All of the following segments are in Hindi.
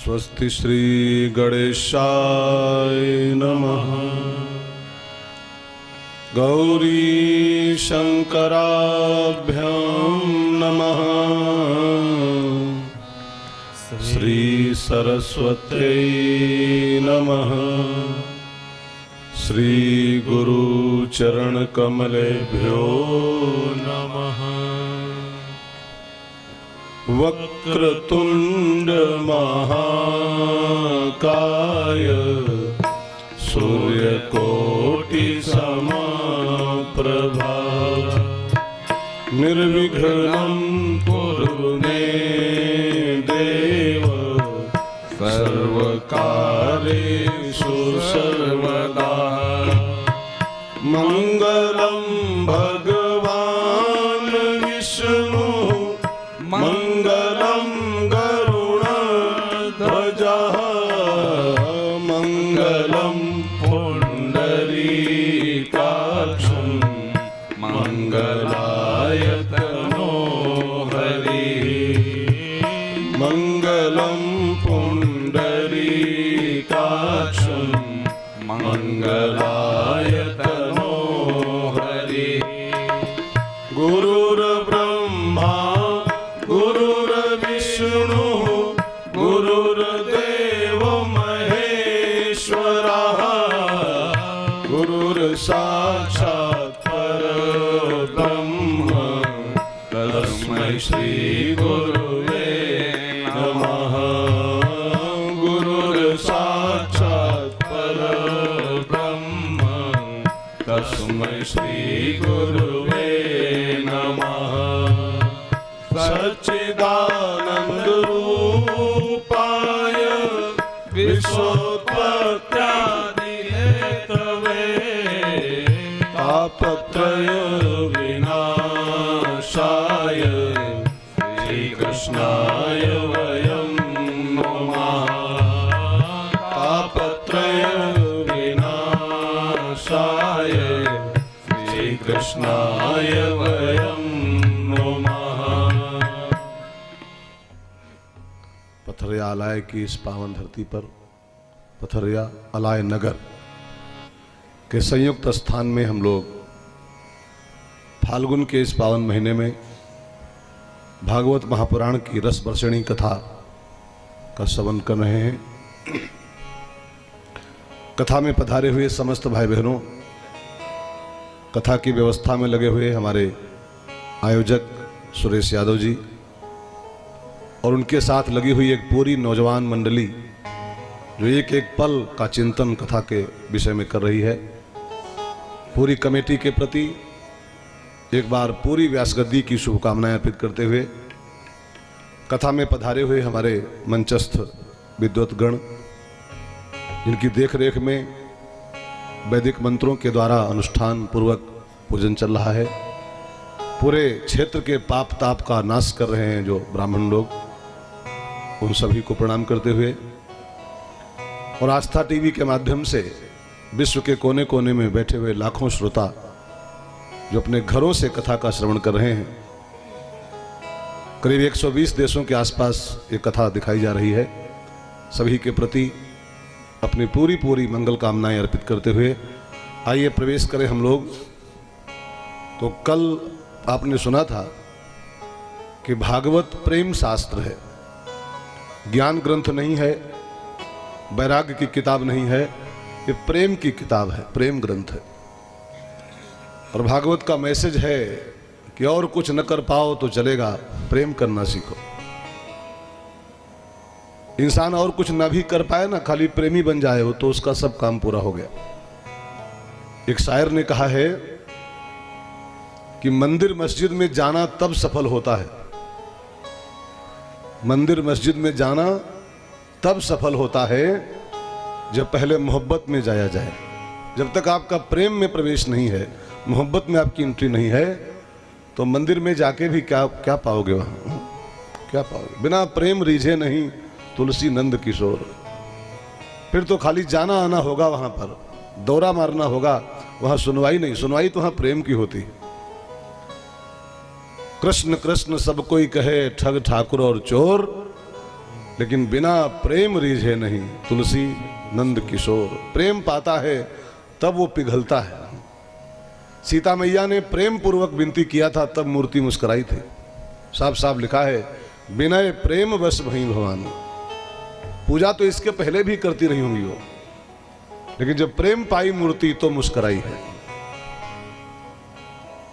स्वस्ति श्री गणेशाय नमः। गौरी शंकराभ्यां नमः। श्री सरस्वत्यै नमः। श्री गुरु चरण कमलेभ्यो नमः। वक्रतुंड महाकाय सूर्यकोटि समप्रभा निर्विघ्नं कुरु मे देव सर्वकार्येषु सर्वदा। मंगलं भगवान् विष्णु मंगलं गरुड़ध्वजः मंगलं पुंडरीकाक्षं मंगलाय तनो हरिः। मंगलं पुंडरीकाक्षं मंगलाय तनो हरिः। गुरुर्ब्रह्मा गुरुर्विष्णु गुरुर्देव महेश्वरः गुरुर्साक्षात् परब्रह्म तस्मै श्री गुरुवे नमः। गुरुर्साक्षात् परब्रह्म तस्मै श्री गुरुवे नमः। सच्चिदानंद रूपाय विश्वोत्पत्त्यादि हेतवे तापत्रय विनाशाय श्रीकृष्णाय वयं नमः। तापत्रय विनाशाय श्रीकृष्णाय वयं नमः। पथरिया अलाय की इस पावन धरती पर पथरिया अलाय नगर के संयुक्त स्थान में हम लोग फाल्गुन के इस पावन महीने में भागवत महापुराण की रस वर्षिणी कथा का श्रवण कर रहे हैं। कथा में पधारे हुए समस्त भाई बहनों, कथा की व्यवस्था में लगे हुए हमारे आयोजक सुरेश यादव जी और उनके साथ लगी हुई एक पूरी नौजवान मंडली जो एक एक पल का चिंतन कथा के विषय में कर रही है, पूरी कमेटी के प्रति एक बार पूरी व्यासगद्दी की शुभकामनाएं अर्पित करते हुए कथा में पधारे हुए हमारे मंचस्थ विद्वतगण जिनकी देखरेख में वैदिक मंत्रों के द्वारा अनुष्ठान पूर्वक पूजन चल रहा है, पूरे क्षेत्र के पाप ताप का नाश कर रहे हैं जो ब्राह्मण लोग, उन सभी को प्रणाम करते हुए और आस्था टीवी के माध्यम से विश्व के कोने कोने में बैठे हुए लाखों श्रोता जो अपने घरों से कथा का श्रवण कर रहे हैं, करीब 120 देशों के आसपास ये कथा दिखाई जा रही है, सभी के प्रति अपनी पूरी पूरी मंगल कामनाएं अर्पित करते हुए आइए प्रवेश करें हम लोग। तो कल आपने सुना था कि भागवत प्रेम शास्त्र है, ज्ञान ग्रंथ नहीं है, वैराग्य की किताब नहीं है, ये प्रेम की किताब है, प्रेम ग्रंथ है। और भागवत का मैसेज है कि और कुछ न कर पाओ तो चलेगा, प्रेम करना सीखो। इंसान और कुछ ना भी कर पाए ना, खाली प्रेमी बन जाए वो, तो उसका सब काम पूरा हो गया। एक शायर ने कहा है कि मंदिर मस्जिद में जाना तब सफल होता है, मंदिर मस्जिद में जाना तब सफल होता है जब पहले मोहब्बत में जाया जाए। जब तक आपका प्रेम में प्रवेश नहीं है, मोहब्बत में आपकी एंट्री नहीं है, तो मंदिर में जाके भी क्या पाओगे वहां, क्या पाओगे? बिना प्रेम रीझे नहीं तुलसी नंद किशोर। फिर तो खाली जाना आना होगा, वहां पर दौरा मारना होगा, वहां सुनवाई नहीं। सुनवाई तो वहां प्रेम की होती। कृष्ण कृष्ण सब कोई कहे, ठग ठाकुर और चोर, लेकिन बिना प्रेम रीझे नहीं तुलसी नंद किशोर। प्रेम पाता है तब वो पिघलता है। सीता मैया ने प्रेम पूर्वक विनती किया था तब मूर्ति मुस्कुराई थी। साफ साफ लिखा है विनय प्रेम वश भई भवानी। पूजा तो इसके पहले भी करती रही होंगी वो, लेकिन जब प्रेम पाई मूर्ति तो मुस्कुराई है।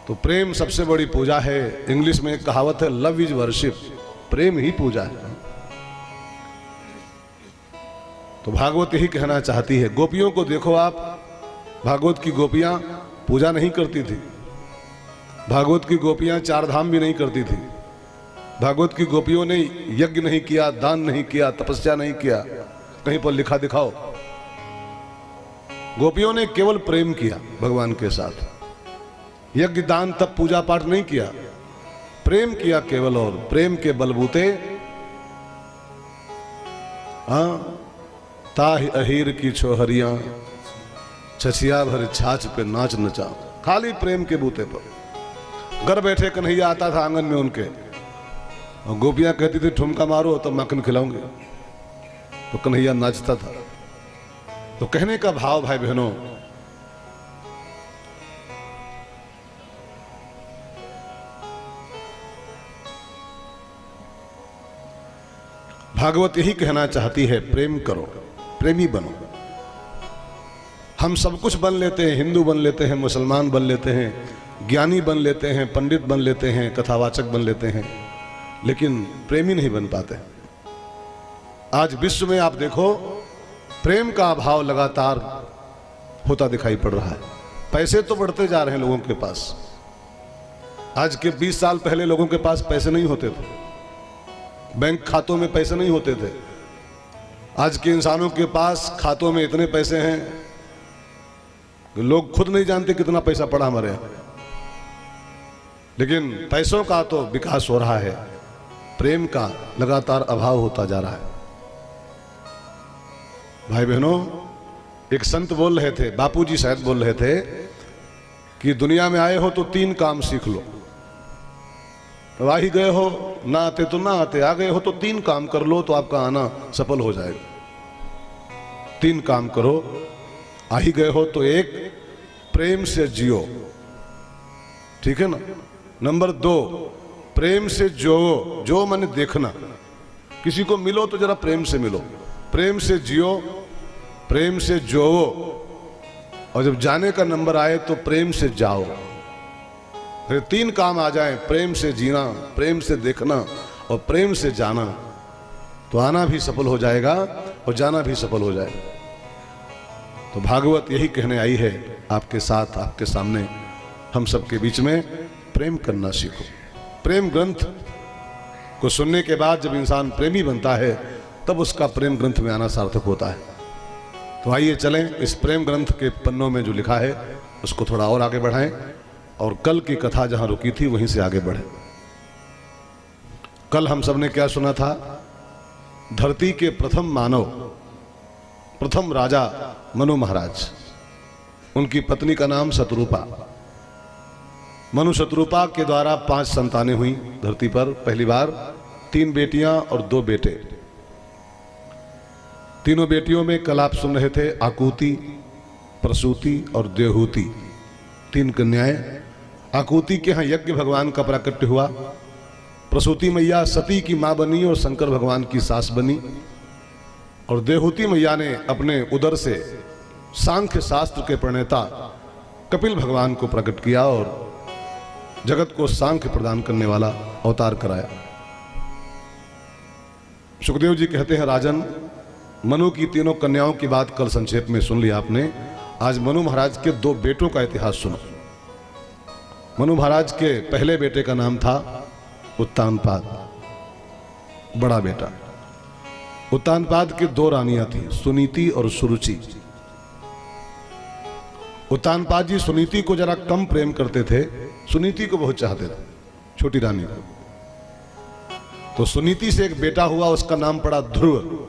तो प्रेम सबसे बड़ी पूजा है। इंग्लिश में एक कहावत है लव इज वर्शिप। प्रेम ही पूजा है। तो भागवत यही कहना चाहती है। गोपियों को देखो आप, भागवत की गोपियां पूजा नहीं करती थी। भागवत की गोपियां चार धाम भी नहीं करती थी। भागवत की गोपियों ने यज्ञ नहीं किया, दान नहीं किया, तपस्या नहीं किया। कहीं पर लिखा दिखाओ। गोपियों ने केवल प्रेम किया भगवान के साथ। यज्ञ दान तप पूजा पाठ नहीं किया, प्रेम किया केवल। और प्रेम के बलबूते ताहि अहीर की छोहरियां छछिया भर छाछ पे नाच नचा। खाली प्रेम के बूते पर। घर बैठे कन्हैया आता था आंगन में उनके, और गोपियां कहती थी ठुमका मारो तो मक्खन खिलाऊंगे, तो कन्हैया नाचता था। तो कहने का भाव भाई बहनों, भागवत यही कहना चाहती है प्रेम करो, प्रेमी बनो। हम सब कुछ बन लेते हैं, हिंदू बन लेते हैं, मुसलमान बन लेते हैं, ज्ञानी बन लेते हैं, पंडित बन लेते हैं, कथावाचक बन लेते हैं, लेकिन प्रेमी नहीं बन पाते। आज विश्व में आप देखो प्रेम का अभाव लगातार होता दिखाई पड़ रहा है। पैसे तो बढ़ते जा रहे हैं लोगों के पास। आज के 20 साल पहले लोगों के पास पैसे नहीं होते थे, बैंक खातों में पैसे नहीं होते थे। आज के इंसानों के पास खातों में इतने पैसे हैं कि लोग खुद नहीं जानते कितना पैसा पड़ा हमारे यहाँ। लेकिन पैसों का तो विकास हो रहा है, प्रेम का लगातार अभाव होता जा रहा है। भाई बहनों, एक संत बोल रहे थे, बापूजी शायद बोल रहे थे कि दुनिया में आए हो तो 3 काम सीख लो। तो आ ही गए हो, ना आते तो ना आते, आ गए हो तो 3 काम कर लो तो आपका आना सफल हो जाएगा। 3 काम करो, आ ही गए हो तो 1 प्रेम से जियो, ठीक है ना। नंबर 2 प्रेम से जो माने देखना, किसी को मिलो तो जरा प्रेम से मिलो। प्रेम से जियो, प्रेम से जो, और जब जाने का नंबर आए तो प्रेम से जाओ। फिर 3 काम आ जाए, प्रेम से जीना, प्रेम से देखना और प्रेम से जाना, तो आना भी सफल हो जाएगा और जाना भी सफल हो जाएगा। तो भागवत यही कहने आई है आपके साथ, आपके सामने, हम सबके बीच में प्रेम करना सीखो। प्रेम ग्रंथ को सुनने के बाद जब इंसान प्रेमी बनता है तब उसका प्रेम ग्रंथ में आना सार्थक होता है। तो आइए चलें इस प्रेम ग्रंथ के पन्नों में जो लिखा है उसको थोड़ा और आगे बढ़ाएं और कल की कथा जहां रुकी थी वहीं से आगे बढ़े। कल हम सब ने क्या सुना था? धरती के प्रथम मानव, प्रथम राजा मनु महाराज, उनकी पत्नी का नाम शतरूपा। मनु शतरूपा के द्वारा 5 संतानें हुई धरती पर पहली बार, 3 बेटियां और 2 बेटे। तीनों बेटियों में कल आप सुन रहे थे आकुति, प्रसूति और देहूति, 3 कन्याएं। आकुति के यहाँ यज्ञ भगवान का प्राकट्य हुआ। प्रसूति मैया सती की मां बनी और शंकर भगवान की सास बनी। और देहूति मैया ने अपने उदर से सांख्य शास्त्र के प्रणेता कपिल भगवान को प्रकट किया और जगत को सांख्य प्रदान करने वाला अवतार कराया। सुखदेव जी कहते हैं, राजन, मनु की 3 कन्याओं की बात कल संक्षेप में सुन लिया आपने। आज मनु महाराज के 2 बेटों का इतिहास सुनो। मनु महाराज के पहले बेटे का नाम था उत्तानपाद, बड़ा बेटा। उत्तानपाद के 2 रानियां थी, सुनीति और सुरुचि। उत्तानपाद जी सुनीति को जरा कम प्रेम करते थे, सुनीति को बहुत चाहते थे, छोटी रानी को। तो सुनीति से एक बेटा हुआ, उसका नाम पड़ा ध्रुव,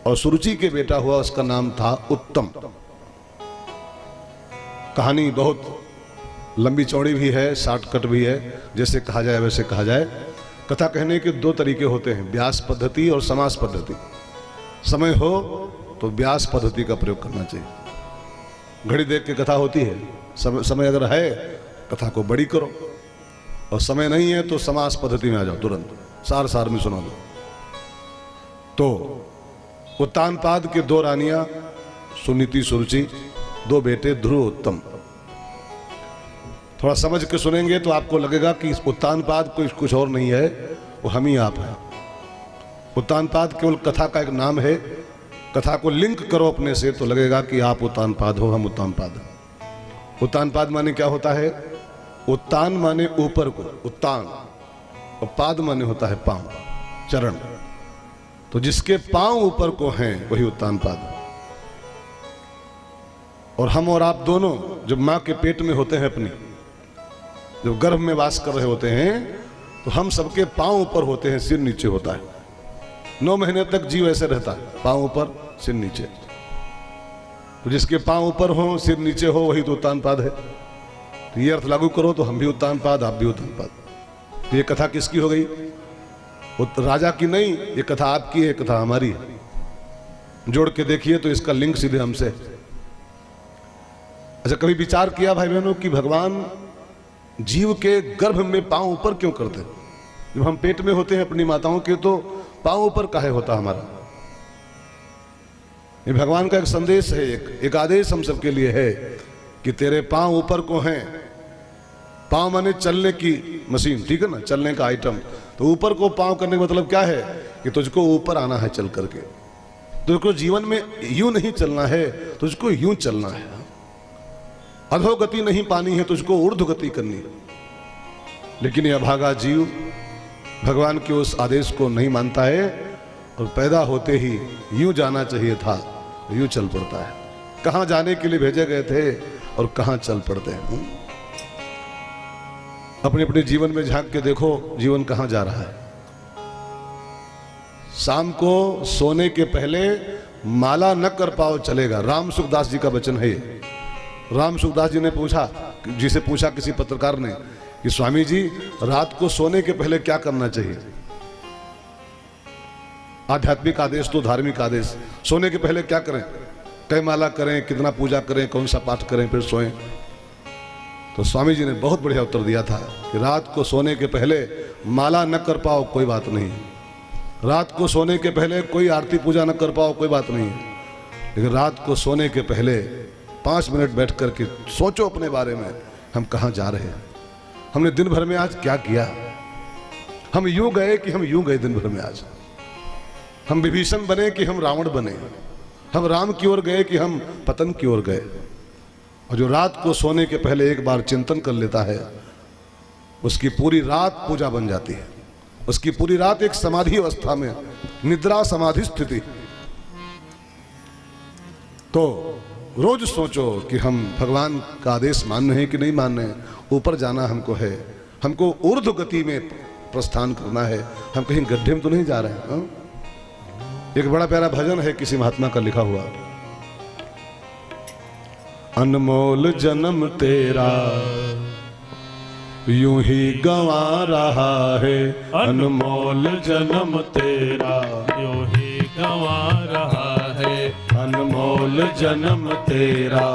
और सुरुचि के बेटा हुआ, उसका नाम था उत्तम। कहानी बहुत लंबी चौड़ी भी है, शॉर्टकट भी है, जैसे कहा जाए वैसे कहा जाए। कथा कहने के दो तरीके होते हैं, व्यास पद्धति और समास पद्धति। समय हो तो व्यास पद्धति का प्रयोग करना चाहिए। घड़ी देख के कथा होती है, समय अगर है कथा को बड़ी करो, और समय नहीं है तो समास पद्धति में आ जाओ, तुरंत सार सार में सुना दो। तो उत्तानपाद के दो रानियां सुनीति सुरुचि, दो बेटे ध्रुव उत्तम। थोड़ा समझ के सुनेंगे तो आपको लगेगा कि उत्तानपाद कोई कुछ और नहीं है, वो हम ही आप हैं। उत्तानपाद केवल कथा का एक नाम है। कथा को लिंक करो अपने से तो लगेगा कि आप उत्तानपाद हो, हम उत्तानपाद हैं। उत्तानपाद माने क्या होता है? उत्तान माने ऊपर को, उत्तान, और पाद माने होता है पांव, चरण। तो जिसके पांव ऊपर को हैं वही उत्तानपाद। और हम और आप दोनों जब मां के पेट में होते हैं, अपनी जब गर्भ में वास कर रहे होते हैं, तो हम सबके पांव ऊपर होते हैं, सिर नीचे होता है। 9 महीने तक जीव ऐसे रहता है, पांव ऊपर सिर नीचे। तो जिसके पांव ऊपर हो सिर नीचे हो वही तो उत्तानपाद है। तो ये अर्थ लागू करो तो हम भी उत्तानपाद, आप भी उत्तानपाद। तो ये कथा किसकी हो गई? राजा की नहीं, ये कथा आपकी है, कथा हमारी है। जोड़ के देखिए तो इसका लिंक सीधे हमसे। अच्छा, कभी विचार किया भाई बहनों कि भगवान जीव के गर्भ में पांव ऊपर क्यों करते? जब हम पेट में होते हैं अपनी माताओं के, तो पांव ऊपर काहे होता हमारा? ये भगवान का एक संदेश है, एक आदेश हम सबके लिए है कि तेरे पांव ऊपर को हैं। पांव माने चलने की मशीन, ठीक है ना, चलने का आइटम। तो ऊपर को पांव करने का मतलब क्या है? कि तुझको ऊपर आना है चल करके। तुझको जीवन में यूं नहीं चलना है, तुझको यूं चलना है। अधोगति नहीं पानी है, तुझको ऊर्ध्वगति करनी है। लेकिन यह अभागा जीव भगवान के उस आदेश को नहीं मानता है, और पैदा होते ही यूं जाना चाहिए था, यूं चल पड़ता है। कहां जाने के लिए भेजे गए थे और कहां चल पड़ते हैं। अपने अपने जीवन में झांक के देखो, जीवन कहां जा रहा है। शाम को सोने के पहले माला न कर पाओ चलेगा, राम सुखदास जी का वचन है ये। राम सुखदास जी ने पूछा, जिसे पूछा किसी पत्रकार ने कि स्वामी जी रात को सोने के पहले क्या करना चाहिए? आध्यात्मिक आदेश तो धार्मिक आदेश, सोने के पहले क्या करें? कई माला करें, कितना पूजा करें, कौन सा पाठ करें, फिर सोएं। तो स्वामी जी ने बहुत बढ़िया उत्तर दिया था कि रात को सोने के पहले माला न कर पाओ कोई बात नहीं, रात को सोने के पहले कोई आरती पूजा न कर पाओ कोई बात नहीं, लेकिन रात को सोने के पहले 5 मिनट बैठ करके सोचो अपने बारे में, हम कहाँ जा रहे हैं, हमने दिन भर में आज क्या किया। हम यूं गए कि हम यूं गए दिन भर में आज, हम विभीषण बने कि हम रावण बने, हम राम की ओर गए कि हम पतन की ओर गए। और जो रात को सोने के पहले एक बार चिंतन कर लेता है, उसकी पूरी रात पूजा बन जाती है, उसकी पूरी रात एक समाधि अवस्था में, निद्रा समाधि स्थिति। तो रोज सोचो कि हम भगवान का आदेश मान रहे हैं कि नहीं मान रहे हैं। ऊपर जाना हमको है, हमको ऊर्ध्व गति में प्रस्थान करना है, हम कहीं गड्ढे में तो नहीं जा रहे हैं। एक बड़ा प्यारा भजन है किसी महात्मा का लिखा हुआ, अनमोल जन्म तेरा यूं ही गंवा रहा है, अनमोल जन्म तेरा यूं ही गंवा रहा है, अनमोल जन्म तेरा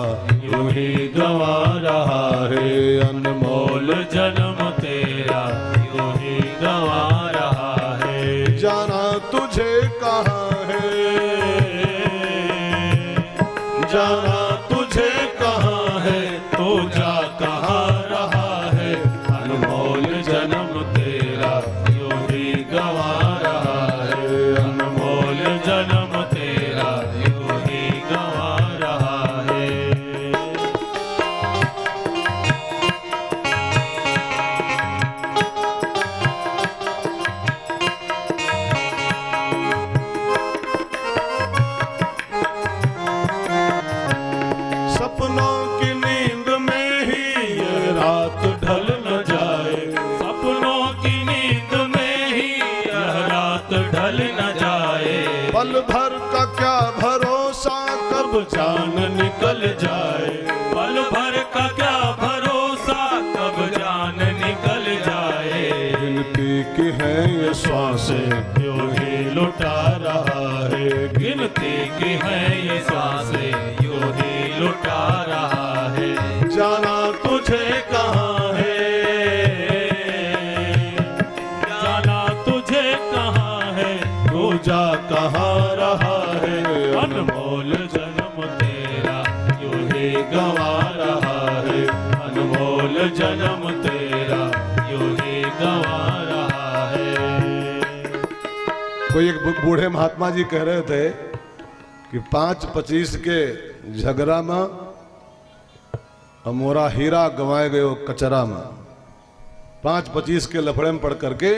यूं ही गंवा रहा है, अनमोल जन्म तेरा यूं ही गंवा रहा है। जाना तुझे कहाँ है, जाना तुझे कहाँ है, तो जा कहाँ रहा है, अनमोल जन्म तेरा यूं ही गंवा रहा है, अनमोल जन्म तेरा यूं ही गंवा रहा है। सपनों की नींद में ही ये रात ढल न जाए, सपनों की नींद में ही यह रात ढल न जाए, पल भर का क्या भरोसा कब जान निकल जाए, पल भर का क्या भरोसा कब जान निकल जाए। गिनती की है ये सांसें यूं ही लुटा रहा है, गिनती की है ये सांसें यूं ही लुटा रहा है। जाना तुझे कहाँ है, जाना तुझे कहाँ है, तू जा कहाँ रहा है, अनमोल जन्म तेरा यूं ही गंवा रहा है, अनमोल जन्म तेरा यूं ही गंवा रहा है। कोई एक बूढ़े महात्मा जी कह रहे थे कि 5-25 के झगड़ा में मोरा हीरा गंवाए गयो कचरा में। 5-25 के लफड़े में पड़ करके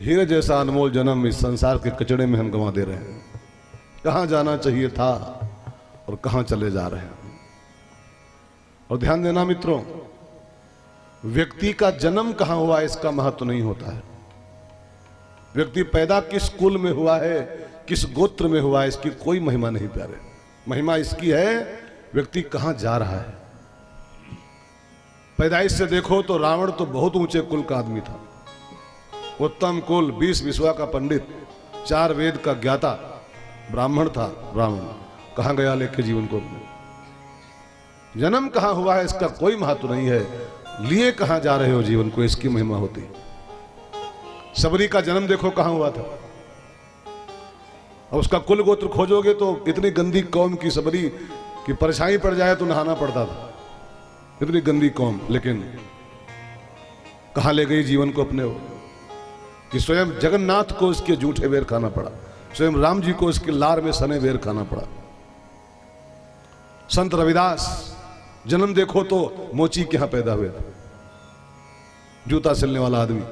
हीरे जैसा अनमोल जन्म इस संसार के कचड़े में हम गंवा दे रहे हैं। कहाँ जाना चाहिए था और कहाँ चले जा रहे हैं। और ध्यान देना मित्रों, व्यक्ति का जन्म कहाँ हुआ इसका महत्व नहीं होता है। व्यक्ति पैदा किस कुल में हुआ है, किस गोत्र में हुआ है, इसकी कोई महिमा नहीं प्यारे। महिमा इसकी है व्यक्ति कहाँ जा रहा है। पैदाइश से देखो तो रावण तो बहुत ऊंचे कुल का आदमी था, उत्तम कुल, 20 विश्वा का पंडित, 4 वेद का ज्ञाता ब्राह्मण था रावण। कहाँ गया लेके जीवन को अपने। जन्म कहाँ हुआ है इसका कोई महत्व नहीं है, लिए कहाँ जा रहे हो जीवन को, इसकी महिमा होती है। सबरी का जन्म देखो कहाँ हुआ था, और उसका कुल गोत्र खोजोगे तो इतनी गंदी कौम की सबरी कि परछाई पड़ जाए तो नहाना पड़ता था, इतनी गंदी कौम। लेकिन कहाँ ले गई जीवन को अपने वो, कि स्वयं जगन्नाथ को उसके जूठे बेर खाना पड़ा, स्वयं राम जी को उसके लार में सने बेर खाना पड़ा। संत रविदास जन्म देखो तो मोची के यहां पैदा हुए थे, जूता सिलने वाला आदमी।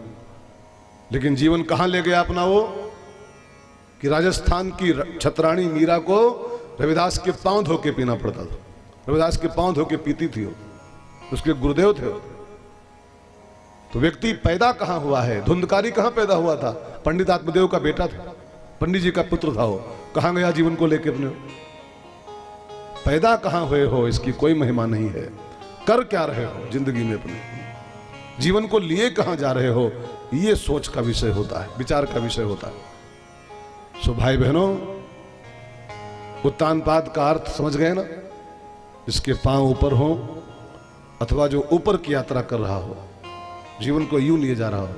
लेकिन जीवन कहां ले गया अपना वो, कि राजस्थान की छतरानी मीरा को रविदास के पांव धो के पीना पड़ता था। रविदास के पांव धो के पीती थी वो, उसके गुरुदेव थे वो। तो व्यक्ति पैदा कहां हुआ है, धुंधकारी कहां पैदा हुआ था, पंडित आत्मदेव का बेटा था, पंडित जी का पुत्र था वो। कहां गया जीवन को लेके अपने, पैदा कहां हुए हो इसकी कोई महिमा नहीं है। कर क्या रहे हो जिंदगी में अपने, जीवन को लिए कहां जा रहे हो, ये सोच का विषय होता है, विचार का विषय होता है। सो भाई बहनों, उत्तानपाद का अर्थ समझ गए ना, जिसके पांव ऊपर हो अथवा जो ऊपर की यात्रा कर रहा हो, जीवन को यूं लिए जा रहा हो,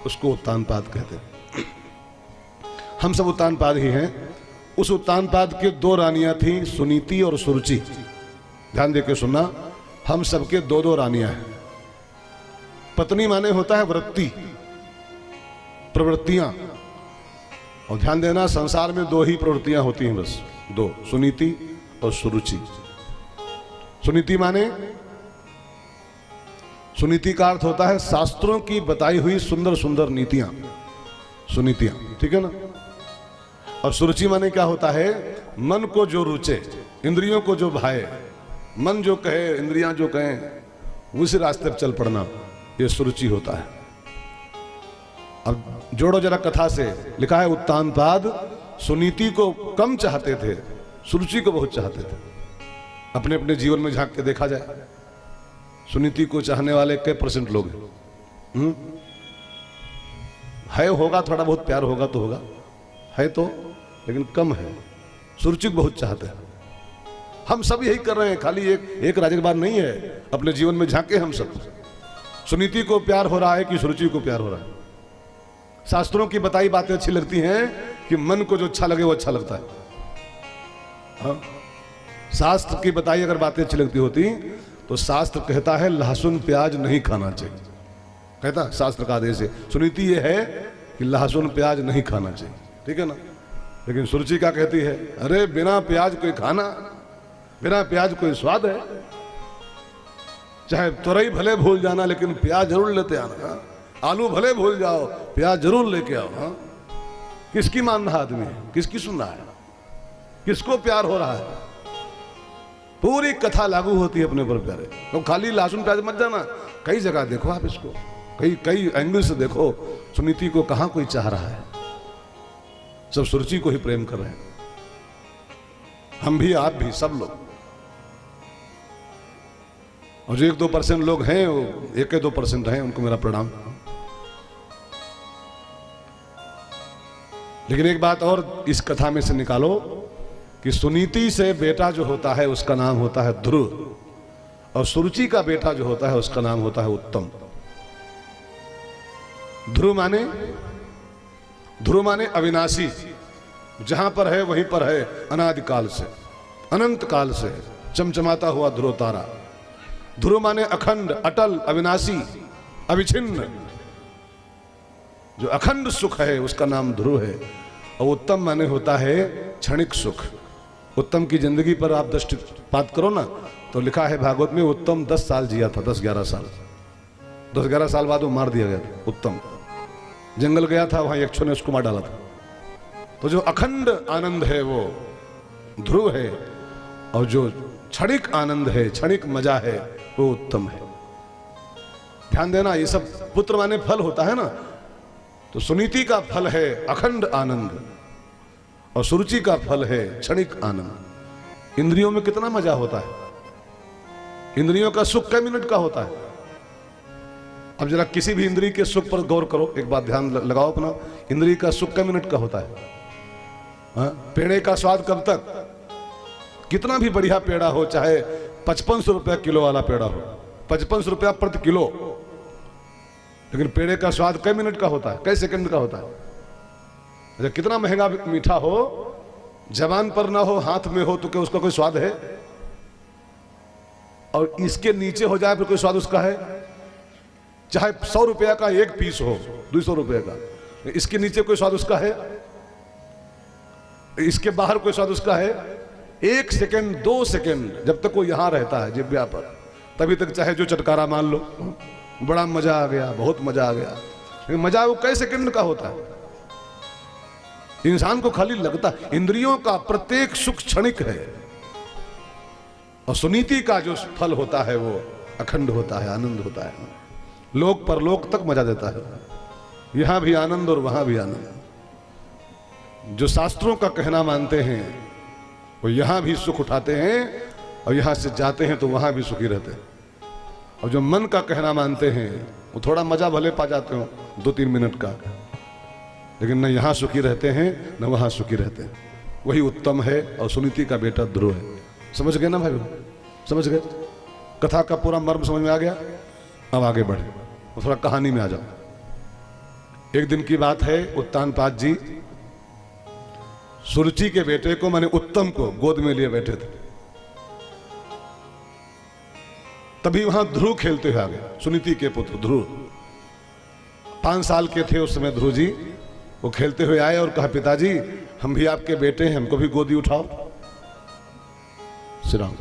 उसको उत्तानपाद कहते हैं। हम सब उत्तानपाद ही हैं। उस उत्तानपाद के 2 रानियां थीं, सुनीति और सुरुचि। ध्यान देके सुनना, हम सबके 2-2 रानियां हैं। पत्नी माने होता है वृत्ति, प्रवृत्तियां। और ध्यान देना, संसार में 2 ही प्रवृत्तियां होती हैं, बस 2, सुनीति और सुरुचि। सुनीति माने, सुनीति का अर्थ होता है शास्त्रों की बताई हुई सुंदर सुंदर नीतियां, सुनीतियां, ठीक है ना। और सुरुचि माने क्या होता है, मन को जो रुचे, इंद्रियों को जो भाए, मन जो कहे, इंद्रियां जो कहें, उसी रास्ते पर चल पड़ना, ये सुरुचि होता है। अब जोड़ो जरा कथा से, लिखा है उत्तानपाद सुनीति को कम चाहते थे, सुरुचि को बहुत चाहते थे। अपने अपने जीवन में झांक के देखा जाए, सुनीति को चाहने वाले कई % लोग हैं? है, होगा, थोड़ा बहुत प्यार होगा तो होगा, है तो, लेकिन कम है। सुरुचि को बहुत चाहते हैं। हम सब यही कर रहे हैं, खाली एक राज्य की बात नहीं है। अपने जीवन में झांके हम सब, सुनीति को प्यार हो रहा है कि सुरुचि को प्यार हो रहा है। शास्त्रों की बताई बातें अच्छी लगती हैं कि मन को जो अच्छा लगे वो अच्छा लगता है। हाँ? शास्त्र की बताई अगर बातें अच्छी लगती होती तो शास्त्र कहता है लहसुन प्याज नहीं खाना चाहिए, कहता शास्त्र का आदेश है। सुनीति ये है कि लहसुन प्याज नहीं खाना चाहिए, ठीक है ना। लेकिन सुरुचि क्या कहती है, अरे बिना प्याज कोई खाना, बिना प्याज कोई स्वाद है। चाहे तुरई भले भूल जाना लेकिन प्याज जरूर लेते आना। हाँ? आलू भले भूल जाओ, प्याज जरूर लेके आओ। हाँ? किसकी मान रहा आदमी, किसकी सुन रहा है, किसको प्यार हो रहा है। पूरी कथा लागू होती है अपने पर प्यारे। तो खाली लहसुन प्याज मत जाना, कई जगह देखो आप इसको, कई एंगल से देखो। सुनीति को कहां कोई चाह रहा है, सब सुरुचि को ही प्रेम कर रहे हैं। हम भी, आप भी, सब लोग। और जो 1-2% लोग हैं, वो 1-2% हैं, उनको मेरा प्रणाम। लेकिन एक बात और इस कथा में से निकालो कि सुनीति से बेटा जो होता है उसका नाम होता है ध्रुव, और सुरुचि का बेटा जो होता है उसका नाम होता है उत्तम। ध्रुव माने अविनाशी, जहां पर है वहीं पर है, अनादिकाल से, अनंत काल से चमचमाता हुआ ध्रुव तारा। ध्रुव माने अखंड, अटल, अविनाशी, अविच्छिन्न, जो अखंड सुख है उसका नाम ध्रुव है। और उत्तम माने होता है क्षणिक सुख। उत्तम की जिंदगी पर आप दृष्टिपात करो ना, तो लिखा है भागवत में उत्तम 10 साल जिया था, 10-11 साल। 10-11 साल बाद वो मार दिया गया था। उत्तम जंगल गया था, वहां यक्षों ने उसको मार डाला था। तो जो अखंड आनंद है वो ध्रुव है, और जो क्षणिक आनंद है, क्षणिक मजा है, वो उत्तम है। ध्यान देना, ये सब पुत्र माने फल होता है ना, तो सुनीति का फल है अखंड आनंद, और सुरुचि का फल है क्षणिक आनंद। इंद्रियों में कितना मजा होता है, इंद्रियों का सुख कई मिनट का होता है। अब जरा किसी भी इंद्रिय के सुख पर गौर करो, एक बात ध्यान लगाओ अपना, इंद्रिय का सुख कई मिनट का होता है। पेड़े का स्वाद कब तक, कितना भी बढ़िया पेड़ा हो, चाहे 55 रुपया किलो वाला पेड़ा हो, 55 रुपया प्रति किलो, लेकिन पेड़े का स्वाद कई मिनट का होता है, कई सेकंड का होता है। अच्छा, कितना महंगा मीठा हो, जबान पर ना हो, हाथ में हो, तो क्या उसका कोई स्वाद है? और इसके नीचे हो जाए फिर कोई स्वाद उसका है? चाहे 100 रुपया का एक पीस हो, 200 रुपये का, इसके नीचे कोई स्वाद उसका है? इसके बाहर कोई स्वाद उसका है? 1 सेकंड 2 सेकंड जब तक वो यहां रहता है जिब्या पर, तभी तक चाहे जो चटकारा मान लो, बड़ा मजा आ गया, बहुत मजा आ गया, लेकिन मजा वो कई सेकंड का होता है। इंसान को खाली लगता, इंद्रियों का प्रत्येक सुख क्षणिक है, और सुनीति का जो फल होता है वो अखंड होता है, आनंद होता है, लोक परलोक तक मजा देता है। यहां भी आनंद और वहां भी आनंद। जो शास्त्रों का कहना मानते हैं वो यहां भी सुख उठाते हैं, और यहां से जाते हैं तो वहां भी सुखी रहते हैं। और जो मन का कहना मानते हैं वो थोड़ा मजा भले पा जाते हो 2-3 मिनट का, लेकिन न यहां सुखी रहते हैं न वहां सुखी रहते हैं। वही उत्तम है, और सुनीति का बेटा ध्रुव है। समझ गए ना भाई, समझ गए? कथा का पूरा मर्म समझ में आ गया? अब आगे बढ़े, थोड़ा कहानी में आ जाओ। एक दिन की बात है, उत्तानपाद जी सुरुचि के बेटे को, माने उत्तम को, गोद में लिए बैठे थे। तभी वहां ध्रुव खेलते हुए आ गए, सुनीति के पुत्र ध्रुव। 5 साल के थे उस समय ध्रुव जी। वो खेलते हुए आए और कहा, पिताजी हम भी आपके बेटे हैं, हमको भी गोदी उठाओ। श्री राम।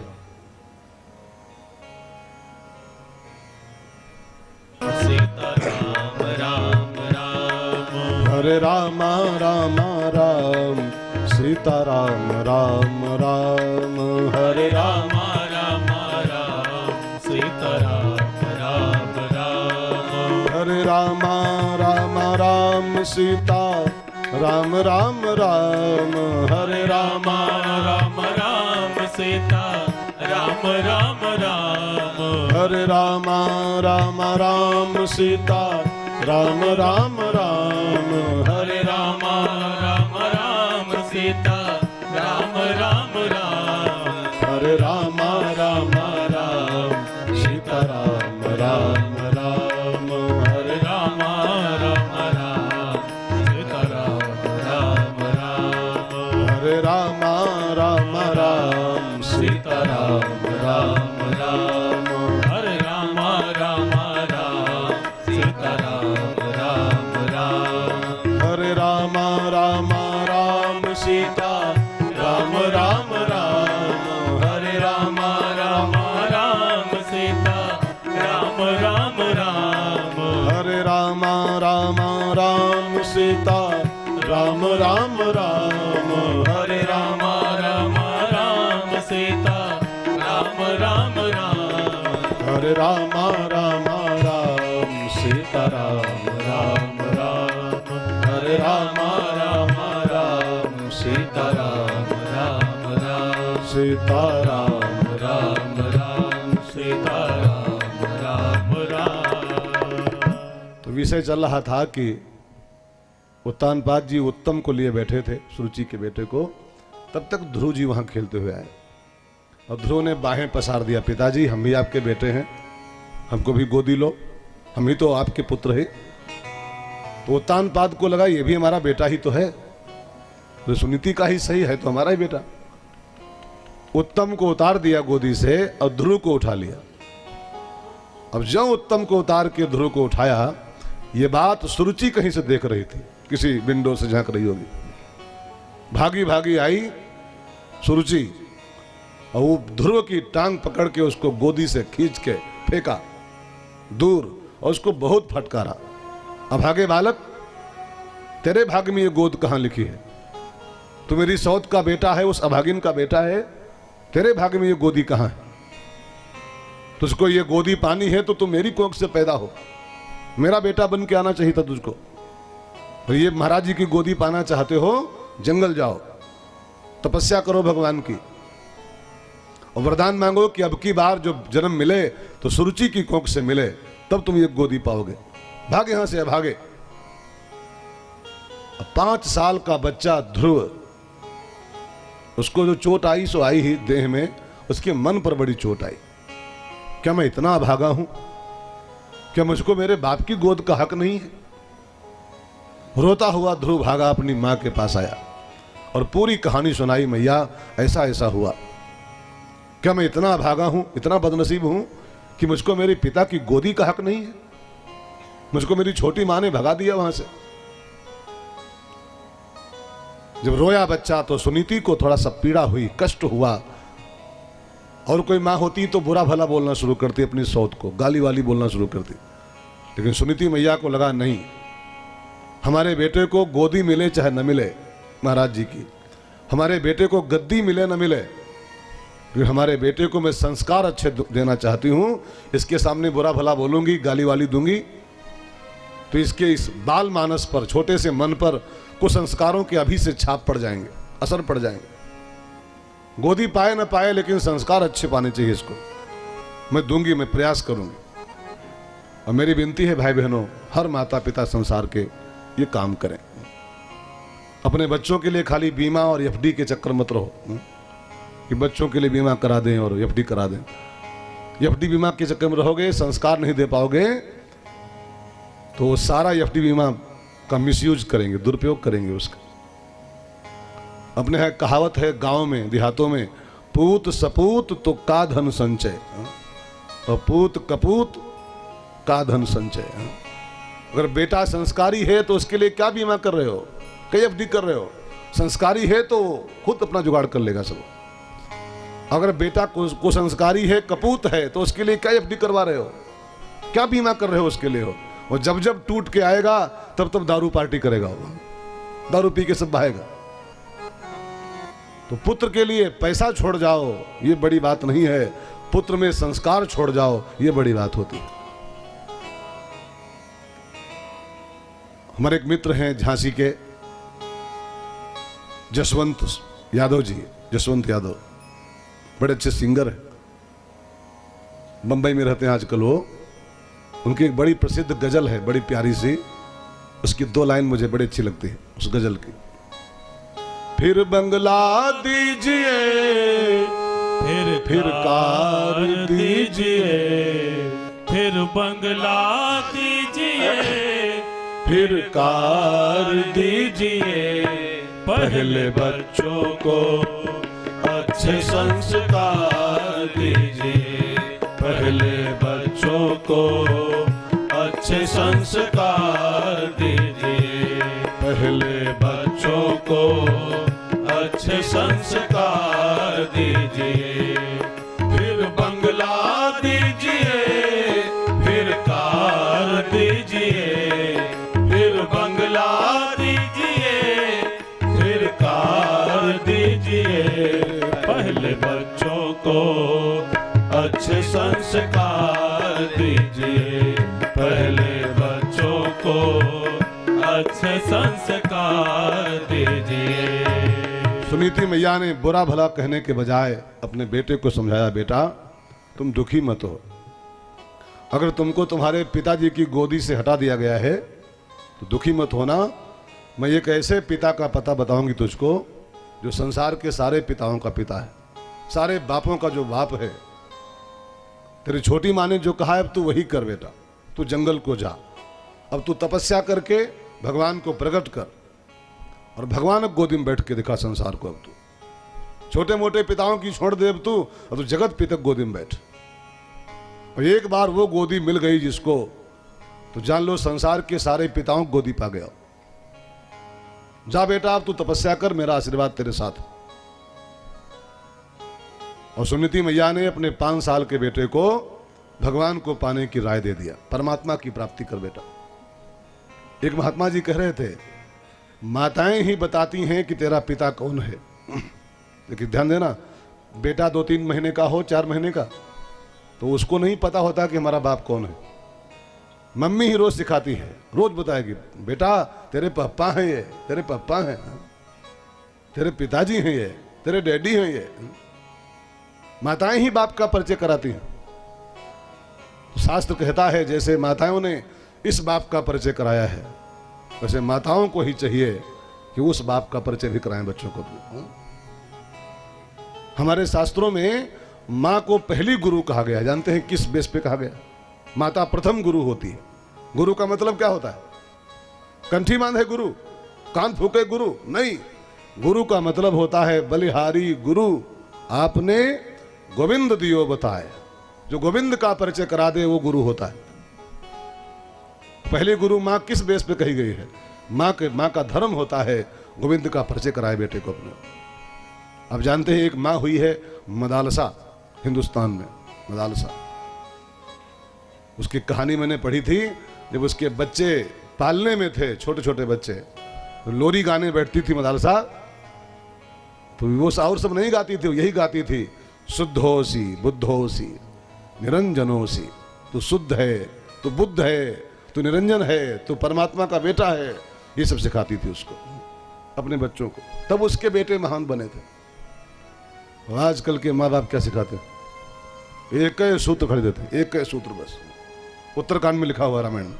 सीताराम राम राम, हरे राम राम राम, सीताराम राम राम, हरे राम राम राम, सीताराम राम राम, हरे राम राम राम, सीता राम राम राम, हरे राम राम राम, सीता राम राम राम, हरे राम राम राम, सीता राम राम राम, हरे राम राम राम, सीता राम राम राम, हरे राम राम राम, सीता राम राम राम, हरे राम राम राम, सीता राम राम राम, हरे राम राम राम, सीता राम राम राम, हरे राम राम राम, सीता राम राम राम, हरे राम राम राम, सीता राम राम राम, हरे राम राम राम, सीता राम राम राम, हरे राम राम राम, सीता राम राम राम, हरे राम राम राम, सीता राम राम राम, हरे राम राम राम, सीता राम राम राम, हरे राम राम राम, सीता राम राम राम, सीता राम राम राम, सीता राम राम राम। तो विषय चल रहा था कि उत्तानपाद जी उत्तम को लिए बैठे थे, सुरुचि के बेटे को, तब तक ध्रुव जी वहां खेलते हुए आए और ध्रुव ने बाहें पसार दिया, पिताजी हम भी आपके बेटे हैं, हमको भी गोदी लो, हम ही तो आपके पुत्र हैं। तो उत्तानपाद को लगा ये भी हमारा बेटा ही तो है, तो सुनीति का ही सही है तो हमारा ही बेटा। उत्तम को उतार दिया गोदी से और ध्रुव को उठा लिया। अब जब उत्तम को उतार के ध्रुव को उठाया, ये बात सुरुचि कहीं से देख रही थी, किसी विंडो से झांक रही होगी। भागी भागी आई सुरुचि और वो ध्रुव की टांग पकड़ के उसको गोदी से खींच के फेंका दूर और उसको बहुत फटकारा। अभागे बालक, तेरे भाग्य में ये गोद कहां लिखी है? तू मेरी सौत का बेटा है, उस अभागिन का बेटा है, तेरे भाग्य में ये गोदी कहां है? तुझको ये गोदी पानी है तो तू मेरी कोख से पैदा हो, मेरा बेटा बन के आना चाहिए था तुझको। तो ये महाराज जी की गोदी पाना चाहते हो, जंगल जाओ, तपस्या करो भगवान की और वरदान मांगो कि अब की बार जो जन्म मिले तो सुरुचि की कोख से मिले, तब तुम ये गोदी पाओगे। भाग यहां से, भागे। 5 साल का बच्चा ध्रुव, उसको जो चोट आई सो आई ही देह में, उसके मन पर बड़ी चोट आई। क्या मैं इतना अभागा हूं? क्या मुझको मेरे बाप की गोद का हक नहीं है? रोता हुआ ध्रुव भागा, अपनी मां के पास आया और पूरी कहानी सुनाई, मैया ऐसा ऐसा हुआ। क्या मैं इतना अभागा हूं, इतना बदनसीब हूं कि मुझको मेरे पिता की गोदी का हक नहीं है? मुझको मेरी छोटी मां ने भगा दिया वहां से। जब रोया बच्चा तो सुनीति को थोड़ा सा पीड़ा हुई, कष्ट हुआ, और कोई मां होती तो बुरा भला बोलना शुरू करती, अपनी सौत को गाली वाली बोलना शुरू करती। लेकिन सुनीति मैया को लगा नहीं, हमारे बेटे को गोदी मिले चाहे न मिले महाराज जी की, हमारे बेटे को गद्दी मिले न मिले, क्योंकि हमारे बेटे को मैं संस्कार अच्छे देना चाहती हूं। इसके सामने बुरा भला बोलूंगी, गाली वाली दूंगी तो इसके इस बाल मानस पर, छोटे से मन पर कुछ संस्कारों के अभी से छाप पड़ जाएंगे, असर पड़ जाएंगे। गोदी पाए ना पाए लेकिन संस्कार अच्छे पाने चाहिए इसको। मैं दूंगी, मैं प्रयास करूंगी। और मेरी विनती है भाई बहनों, हर माता पिता संसार के ये काम करें। अपने बच्चों के लिए खाली बीमा और एफडी के चक्कर मत रहो कि बच्चों के लिए बीमा करा दें और एफडी करा दें। एफडी बीमा के चक्कर में रहोगे, संस्कार नहीं दे पाओगे तो वो सारा एफडी बीमा का मिसयूज करेंगे, दुरुपयोग करेंगे उसका। अपने है कहावत है गांव में, देहातों में, पूत सपूत तो का धन संचय, और पूत कपूत का धन संचय। अगर बेटा संस्कारी है तो उसके लिए क्या बीमा कर रहे हो, कई एफडी कर रहे हो? संस्कारी है तो खुद अपना जुगाड़ कर लेगा सब। अगर बेटा को संस्कारी है, कपूत है, तो उसके लिए क्या एफडी करवा रहे हो, क्या बीमा कर रहे हो उसके लिए हो? और जब जब टूट के आएगा तब तब दारू पार्टी करेगा, दारू पी के सब बहाएगा। तो पुत्र के लिए पैसा छोड़ जाओ ये बड़ी बात नहीं है, पुत्र में संस्कार छोड़ जाओ ये बड़ी बात होती है। हमारे एक मित्र हैं झांसी के, जसवंत यादव जी, जसवंत यादव, बड़े अच्छे सिंगर हैं, बंबई में रहते हैं आजकल वो। उनकी एक बड़ी प्रसिद्ध गजल है, बड़ी प्यारी सी, उसकी 2 लाइन मुझे बड़ी अच्छी लगती है उस गजल की। फिर बंगला दीजिए, फिर कार दीजिए, फिर बंगला दीजिए, फिर कार दीजिए, पहले बच्चों को अच्छे संस्कार दीजिए, पहले बच्चों को अच्छे संस्कार दीजिए, पहले बच्चों को अच्छे संस्कार दीजिए। फिर बंगला दीजिए, फिर कार दीजिए, फिर बंगला दीजिए, फिर कार दीजिए, पहले बच्चों को अच्छे संस्कार दीजिए, पहले बच्चों को अच्छे संस्कार दीजिए। सुनीति मैया ने बुरा भला कहने के बजाय अपने बेटे को समझाया, बेटा तुम दुखी मत हो, अगर तुमको तुम्हारे पिताजी की गोदी से हटा दिया गया है तो दुखी मत होना, मैं एक ऐसे पिता का पता बताऊंगी तुझको जो संसार के सारे पिताओं का पिता है, सारे बापों का जो बाप है। तेरी छोटी माँ ने जो कहा है अब तू वही कर बेटा, तू जंगल को जा, अब तू तपस्या करके भगवान को प्रकट कर और भगवान गोदी में बैठ के दिखा संसार को। अब तू छोटे मोटे पिताओं की छोड़ दे, अब तू जगत पिता गोदी में बैठ। और एक बार वो गोदी मिल गई जिसको, तो जान लो संसार के सारे पिताओं को गोदी पा गया। जा बेटा अब तू तपस्या कर, मेरा आशीर्वाद तेरे साथ। और सुनीति मैया ने अपने 5 साल के बेटे को भगवान को पाने की राय दे दिया, परमात्मा की प्राप्ति कर बेटा। एक महात्मा जी कह रहे थे, माताएं ही बताती हैं कि तेरा पिता कौन है। लेकिन ध्यान देना, बेटा 2-3 महीने का हो, 4 महीने का, तो उसको नहीं पता होता कि हमारा बाप कौन है। मम्मी ही रोज सिखाती है, रोज बताएगी, बेटा तेरे पापा हैं ये, तेरे पापा हैं, तेरे पिताजी हैं ये, तेरे डैडी हैं ये। माताएं ही बाप का परिचय कराती हैं। तो शास्त्र कहता है जैसे माताओं ने इस बाप का परिचय कराया है, वैसे माताओं को ही चाहिए कि उस बाप का परिचय भी कराएं बच्चों को भी। हमारे शास्त्रों में माँ को पहली गुरु कहा गया। जानते हैं किस बेस पे कहा गया? माता प्रथम गुरु होती है। गुरु का मतलब क्या होता है? कंठी बांधे गुरु, कान फूके गुरु नहीं। गुरु का मतलब होता है बलिहारी गुरु, आपने गोविंद दियो बताए। जो गोविंद का परिचय करा दे वो गुरु होता है। पहली गुरु माँ किस बेस पे कही गई है? माँ का धर्म होता है गोविंद का परिचय कराए बेटे को अपने। अब जानते हैं एक माँ हुई है मदालसा, हिंदुस्तान में मदालसा। उसकी कहानी मैंने पढ़ी थी, जब उसके बच्चे पालने में थे, छोटे छोटे बच्चे, तो लोरी गाने बैठती थी मदालसा। तो वो और सब नहीं गाती थी, यही गाती थी, शुद्धोसी बुद्धोसी निरंजनोसी। तू शुद्ध है, तू बुद्ध है, तू निरंजन है, तू परमात्मा का बेटा है। ये सब सिखाती थी उसको, अपने बच्चों को। तब उसके बेटे महान बने थे। और आजकल के माँ बाप क्या सिखाते? एक ही सूत्र खरीदे थे, एक ही सूत्र बस। उत्तरकांड में लिखा हुआ रामायण में।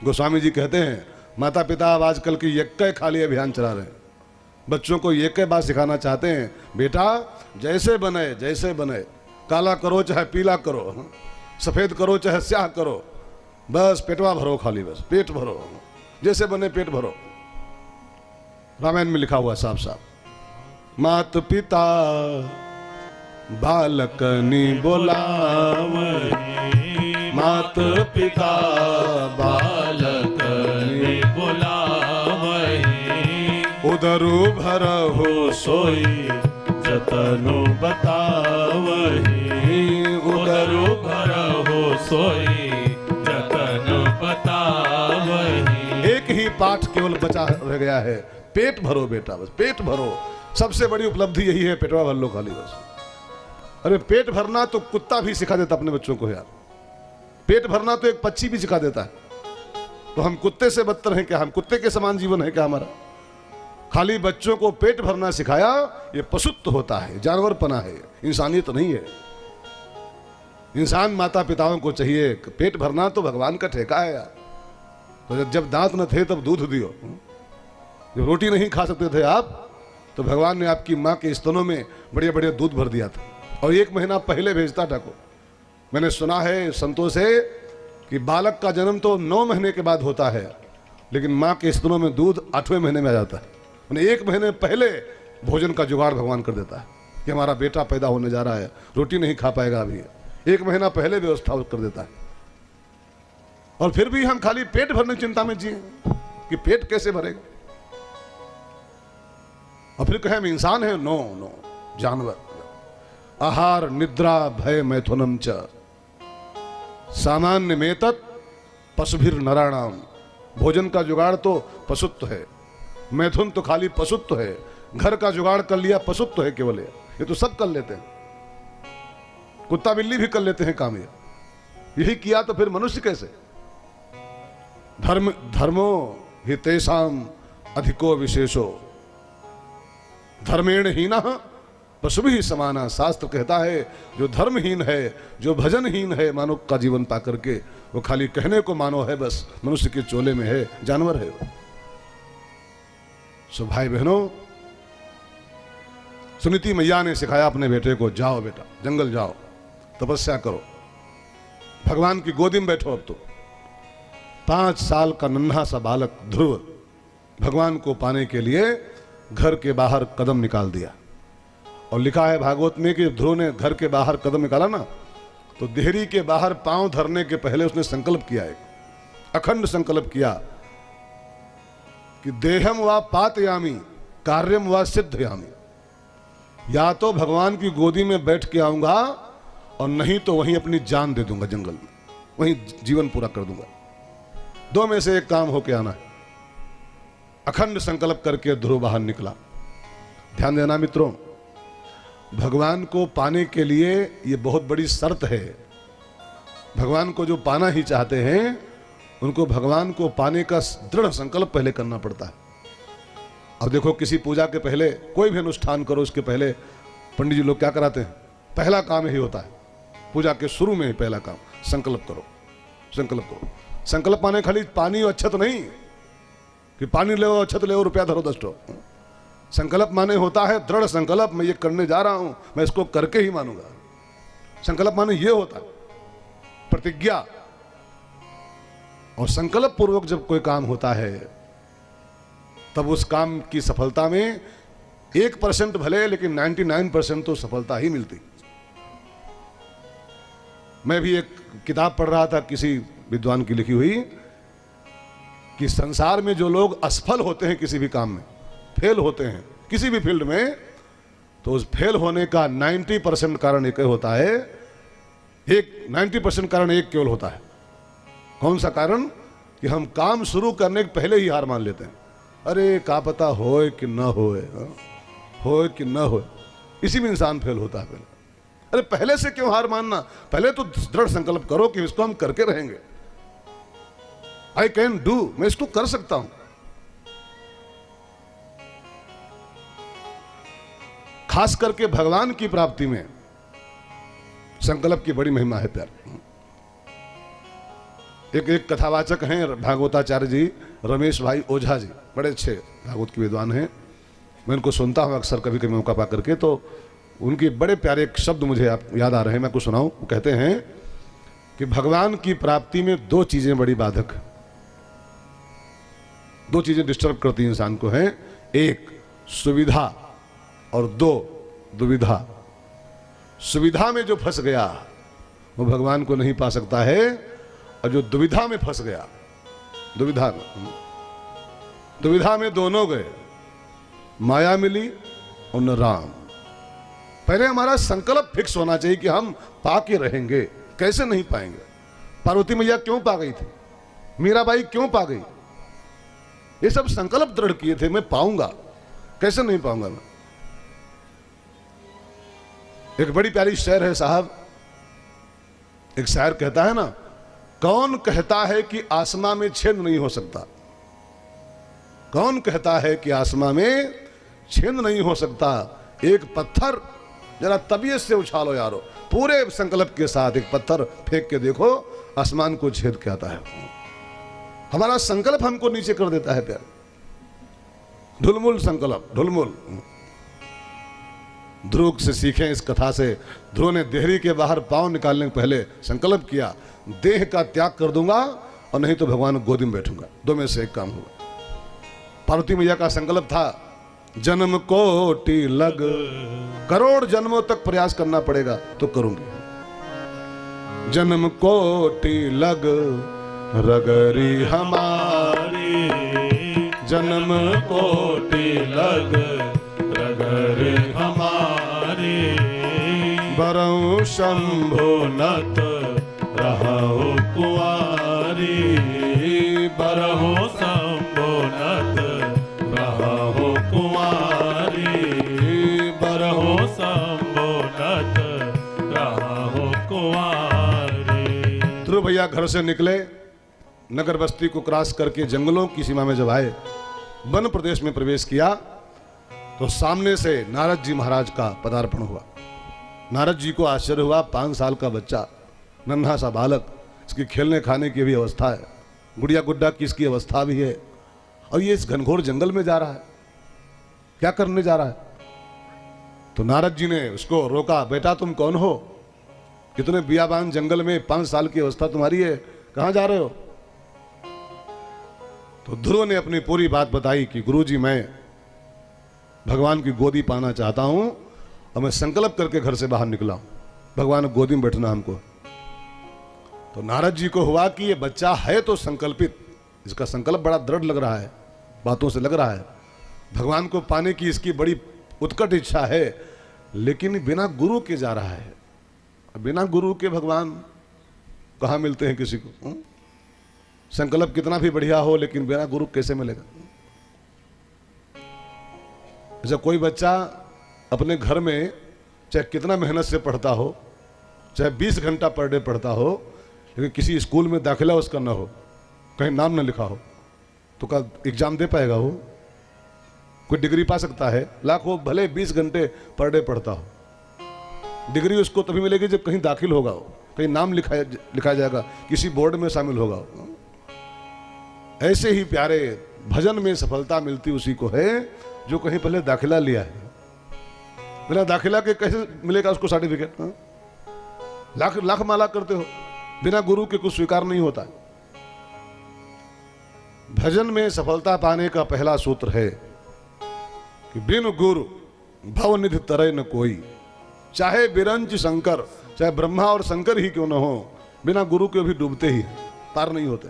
गोस्वामी जी कहते हैं माता पिता अब आजकल की एक खाली अभियान चला रहे हैं। बच्चों को एक बात सिखाना चाहते हैं, बेटा जैसे बने, जैसे बने, काला करो चाहे पीला करो, सफेद करो चाहे स्याह करो, बस पेटवा भरो, खाली बस पेट भरो, जैसे बने पेट भरो। रामायण में लिखा हुआ साफ साफ। मात पिता बालकनी बोलावही, मात पिता बालकनी बुलावही। उदरु भरहु सोई जतनु बतावही। उदरु भरहु सोई जतनु बतावही। एक ही पाठ केवल बचा रह गया है, पेट भरो बेटा, बस पेट भरो। सबसे बड़ी उपलब्धि यही है, पेटवा भर लो खाली बस। अरे पेट भरना तो कुत्ता भी सिखा देता अपने बच्चों को यार। पेट भरना तो एक पक्षी भी सिखा देता है। तो हम कुत्ते से बदतर हैं क्या? हम कुत्ते के समान जीवन है क्या हमारा? खाली बच्चों को पेट भरना सिखाया, ये पशुत्व होता है, जानवरपना है, इंसानियत नहीं है। इंसान माता पिताओं को चाहिए। पेट भरना तो भगवान का ठेका है यार। तो जब दांत न थे तब दूध दियो। जब रोटी नहीं खा सकते थे आप, तो भगवान ने आपकी माँ के स्तनों में बढ़िया बढ़िया दूध भर दिया था, और 1 महीना पहले भेजता था को। मैंने सुना है संतों से कि बालक का जन्म तो 9 महीने के बाद होता है, लेकिन माँ के स्तनों में दूध 8वें महीने में आ जाता है। मैंने 1 महीने पहले भोजन का जुगाड़ भगवान कर देता है कि हमारा बेटा पैदा होने जा रहा है, रोटी नहीं खा पाएगा अभी, 1 महीना पहले व्यवस्था कर देता है। और फिर भी हम खाली पेट भरने की चिंता में जिए कि पेट कैसे भरेगा। और फिर कहें हम इंसान हैं? नो नो, जानवर। आहार निद्रा भय मैथुनम च सामान्य में तत् पशुभिर नराणाम। भोजन का जुगाड़ तो पशुत्व है, मैथुन तो खाली पशुत्व है। घर का जुगाड़ कर लिया पशुत्व है केवल। ये तो सब कर लेते हैं, कुत्ता बिल्ली भी कर लेते हैं काम। यही किया तो फिर मनुष्य कैसे? धर्मो हि तेषाम अधिको विशेषो धर्मेण हीनः पशु भी समाना। शास्त्र कहता है जो धर्महीन है, जो भजनहीन है, मानव का जीवन पा करके वो खाली कहने को मानव है, बस मनुष्य के चोले में है, जानवर है वो। सो भाई बहनों, सुनीति मैया ने सिखाया अपने बेटे को, जाओ बेटा जंगल जाओ, तपस्या करो, भगवान की गोदी में बैठो। अब तो 5 साल का नन्हा सा बालक ध्रुव भगवान को पाने के लिए घर के बाहर कदम निकाल दिया। और लिखा है भागवत में कि ध्रुव ने घर के बाहर कदम निकाला ना, तो देहरी के बाहर पांव धरने के पहले उसने संकल्प किया, एक अखंड संकल्प किया कि देहम व पातयामी कार्यम व सिद्धयामी। या तो भगवान की गोदी में बैठ के आऊंगा और नहीं तो वहीं अपनी जान दे दूंगा, जंगल में वहीं जीवन पूरा कर दूंगा। 2 में से एक काम होके आना है। अखंड संकल्प करके ध्रुव बाहर निकला। ध्यान देना मित्रों, भगवान को पाने के लिए ये बहुत बड़ी शर्त है। भगवान को जो पाना ही चाहते हैं उनको भगवान को पाने का दृढ़ संकल्प पहले करना पड़ता है। अब देखो, किसी पूजा के पहले कोई भी अनुष्ठान करो, उसके पहले पंडित जी लोग क्या कराते हैं? पहला काम यही होता है, पूजा के शुरू में ही पहला काम संकल्प करो, संकल्प करो। संकल्प पाने खाली पानी और अच्छत नहीं कि पानी ले अच्छत ले रुपया धरो 10 ठो। संकल्प माने होता है दृढ़ संकल्प, मैं ये करने जा रहा हूं, मैं इसको करके ही मानूंगा। संकल्प माने ये होता है प्रतिज्ञा। और संकल्प पूर्वक जब कोई काम होता है तब उस काम की सफलता में 1% भले, लेकिन 99% तो सफलता ही मिलती। मैं भी एक किताब पढ़ रहा था किसी विद्वान की लिखी हुई कि संसार में जो लोग असफल होते हैं किसी भी काम में, फेल होते हैं किसी भी फील्ड में, तो उस फेल होने का 90% कारण एक होता है, 90% कारण एक केवल होता है। कौन सा कारण? कि हम काम शुरू करने के पहले ही हार मान लेते हैं। अरे क्या पता होए कि ना होए, होए कि ना होए, इसी में इंसान फेल होता है। अरे पहले से क्यों हार मानना? पहले तो दृढ़ संकल्प करो कि इसको हम करके रहेंगे। आई कैन डू, मैं इसको कर सकता हूं। खास करके भगवान की प्राप्ति में संकल्प की बड़ी महिमा है प्यार। एक कथावाचक हैं भागवताचार्य जी, रमेश भाई ओझा जी, बड़े अच्छे भागवत के विद्वान हैं। मैं उनको सुनता हूं अक्सर, कभी कभी मौका पा करके, तो उनके बड़े प्यारे एक शब्द मुझे याद आ रहे हैं, मैं आपको सुनाऊं। वो कहते हैं कि भगवान की प्राप्ति में 2 चीजें बड़ी बाधक, 2 चीजें डिस्टर्ब करती इंसान को हैं। 1 सुविधा और 2 दुविधा। सुविधा में जो फंस गया वो भगवान को नहीं पा सकता है, और जो दुविधा में फंस गया, दुविधा में दोनों गए, माया मिली और न राम। पहले हमारा संकल्प फिक्स होना चाहिए कि हम पाके रहेंगे। कैसे नहीं पाएंगे? पार्वती मैया क्यों पा गई थी? मीराबाई क्यों पा गई? ये सब संकल्प दृढ़ किए थे, मैं पाऊंगा। कैसे नहीं पाऊंगा मैं? एक बड़ी प्यारी शेर है साहब। एक शायर कहता है ना, कौन कहता है कि आसमां में छेद नहीं हो सकता? कौन कहता है कि आसमां में छेद नहीं हो सकता? एक पत्थर जरा तबीयत से उछालो यारो, पूरे संकल्प के साथ एक पत्थर फेंक के देखो, आसमान को छेद के आता है। हमारा संकल्प हमको नीचे कर देता है प्यार। ढुलमुल संकल्प, ढुलमुल। ध्रुव से सीखें इस कथा से। ध्रुव ने देहरी के बाहर पांव निकालने के पहले संकल्प किया, देह का त्याग कर दूंगा और नहीं तो भगवान गोदी में बैठूंगा। 2 में से एक काम हुआ। पार्वती मैया का संकल्प था, जन्म कोटि लग, करोड़ जन्मों तक प्रयास करना पड़ेगा तो करूंगी। जन्म कोटि लग रगरी हमारी, जन्म कोटि लग रगरे हमारे, बरऊ शंभो नत रहो कुआरी, बरहो शंभो नत रहो कुआरी, बरहो शंभो नत रहो कुआरी। ध्रुव भैया घर से निकले, नगर बस्ती को क्रॉस करके जंगलों की सीमा में जब आए, वन प्रदेश में प्रवेश किया, तो सामने से नारद जी महाराज का पदार्पण हुआ। नारद जी को आश्चर्य हुआ, 5 साल का बच्चा, नन्हा सा बालक, इसकी खेलने खाने की भी अवस्था है, गुड़िया गुड्डा की इसकी अवस्था भी है, और ये इस घनघोर जंगल में जा रहा है, क्या करने जा रहा है? तो नारद जी ने उसको रोका, बेटा तुम कौन हो? कितने बियाबान जंगल में 5 साल की अवस्था तुम्हारी है, कहां जा रहे हो? तो ध्रुव ने अपनी पूरी बात बताई कि गुरुजी मैं भगवान की गोदी पाना चाहता हूं और मैं संकल्प करके घर से बाहर निकला हूं, भगवान गोदी में बैठना हमको। तो नारद जी को हुआ कि ये बच्चा है तो संकल्पित, इसका संकल्प बड़ा दृढ़ लग रहा है, बातों से लग रहा है, भगवान को पाने की इसकी बड़ी उत्कट इच्छा है, लेकिन बिना गुरु के जा रहा है। बिना गुरु के भगवान कहाँ मिलते हैं किसी को? संकल्प कितना भी बढ़िया हो लेकिन बिना गुरु कैसे मिलेगा? जैसे कोई बच्चा अपने घर में चाहे कितना मेहनत से पढ़ता हो, चाहे 20 घंटा पर डे पढ़ता हो, लेकिन किसी स्कूल में दाखिला उसका ना हो, कहीं नाम ना लिखा हो, तो क्या एग्जाम दे पाएगा वो? कोई डिग्री पा सकता है? लाखों भले 20 घंटे पर डे पढ़ता हो, डिग्री उसको तभी मिलेगी जब कहीं दाखिल होगा, हो कहीं नाम लिखा जाएगा, किसी बोर्ड में शामिल होगा। ऐसे ही प्यारे भजन में सफलता मिलती उसी को है जो कहीं पहले दाखिला लिया है। बिना दाखिला के कैसे मिलेगा उसको सर्टिफिकेट? लाख लाख माला करते हो, बिना गुरु के कुछ स्वीकार नहीं होता। भजन में सफलता पाने का पहला सूत्र है कि बिन गुरु भवनिधि तरय न कोई, चाहे बिरंच शंकर, चाहे ब्रह्मा और शंकर ही क्यों न हो, बिना गुरु के भी डूबते ही हैं, पार नहीं होते।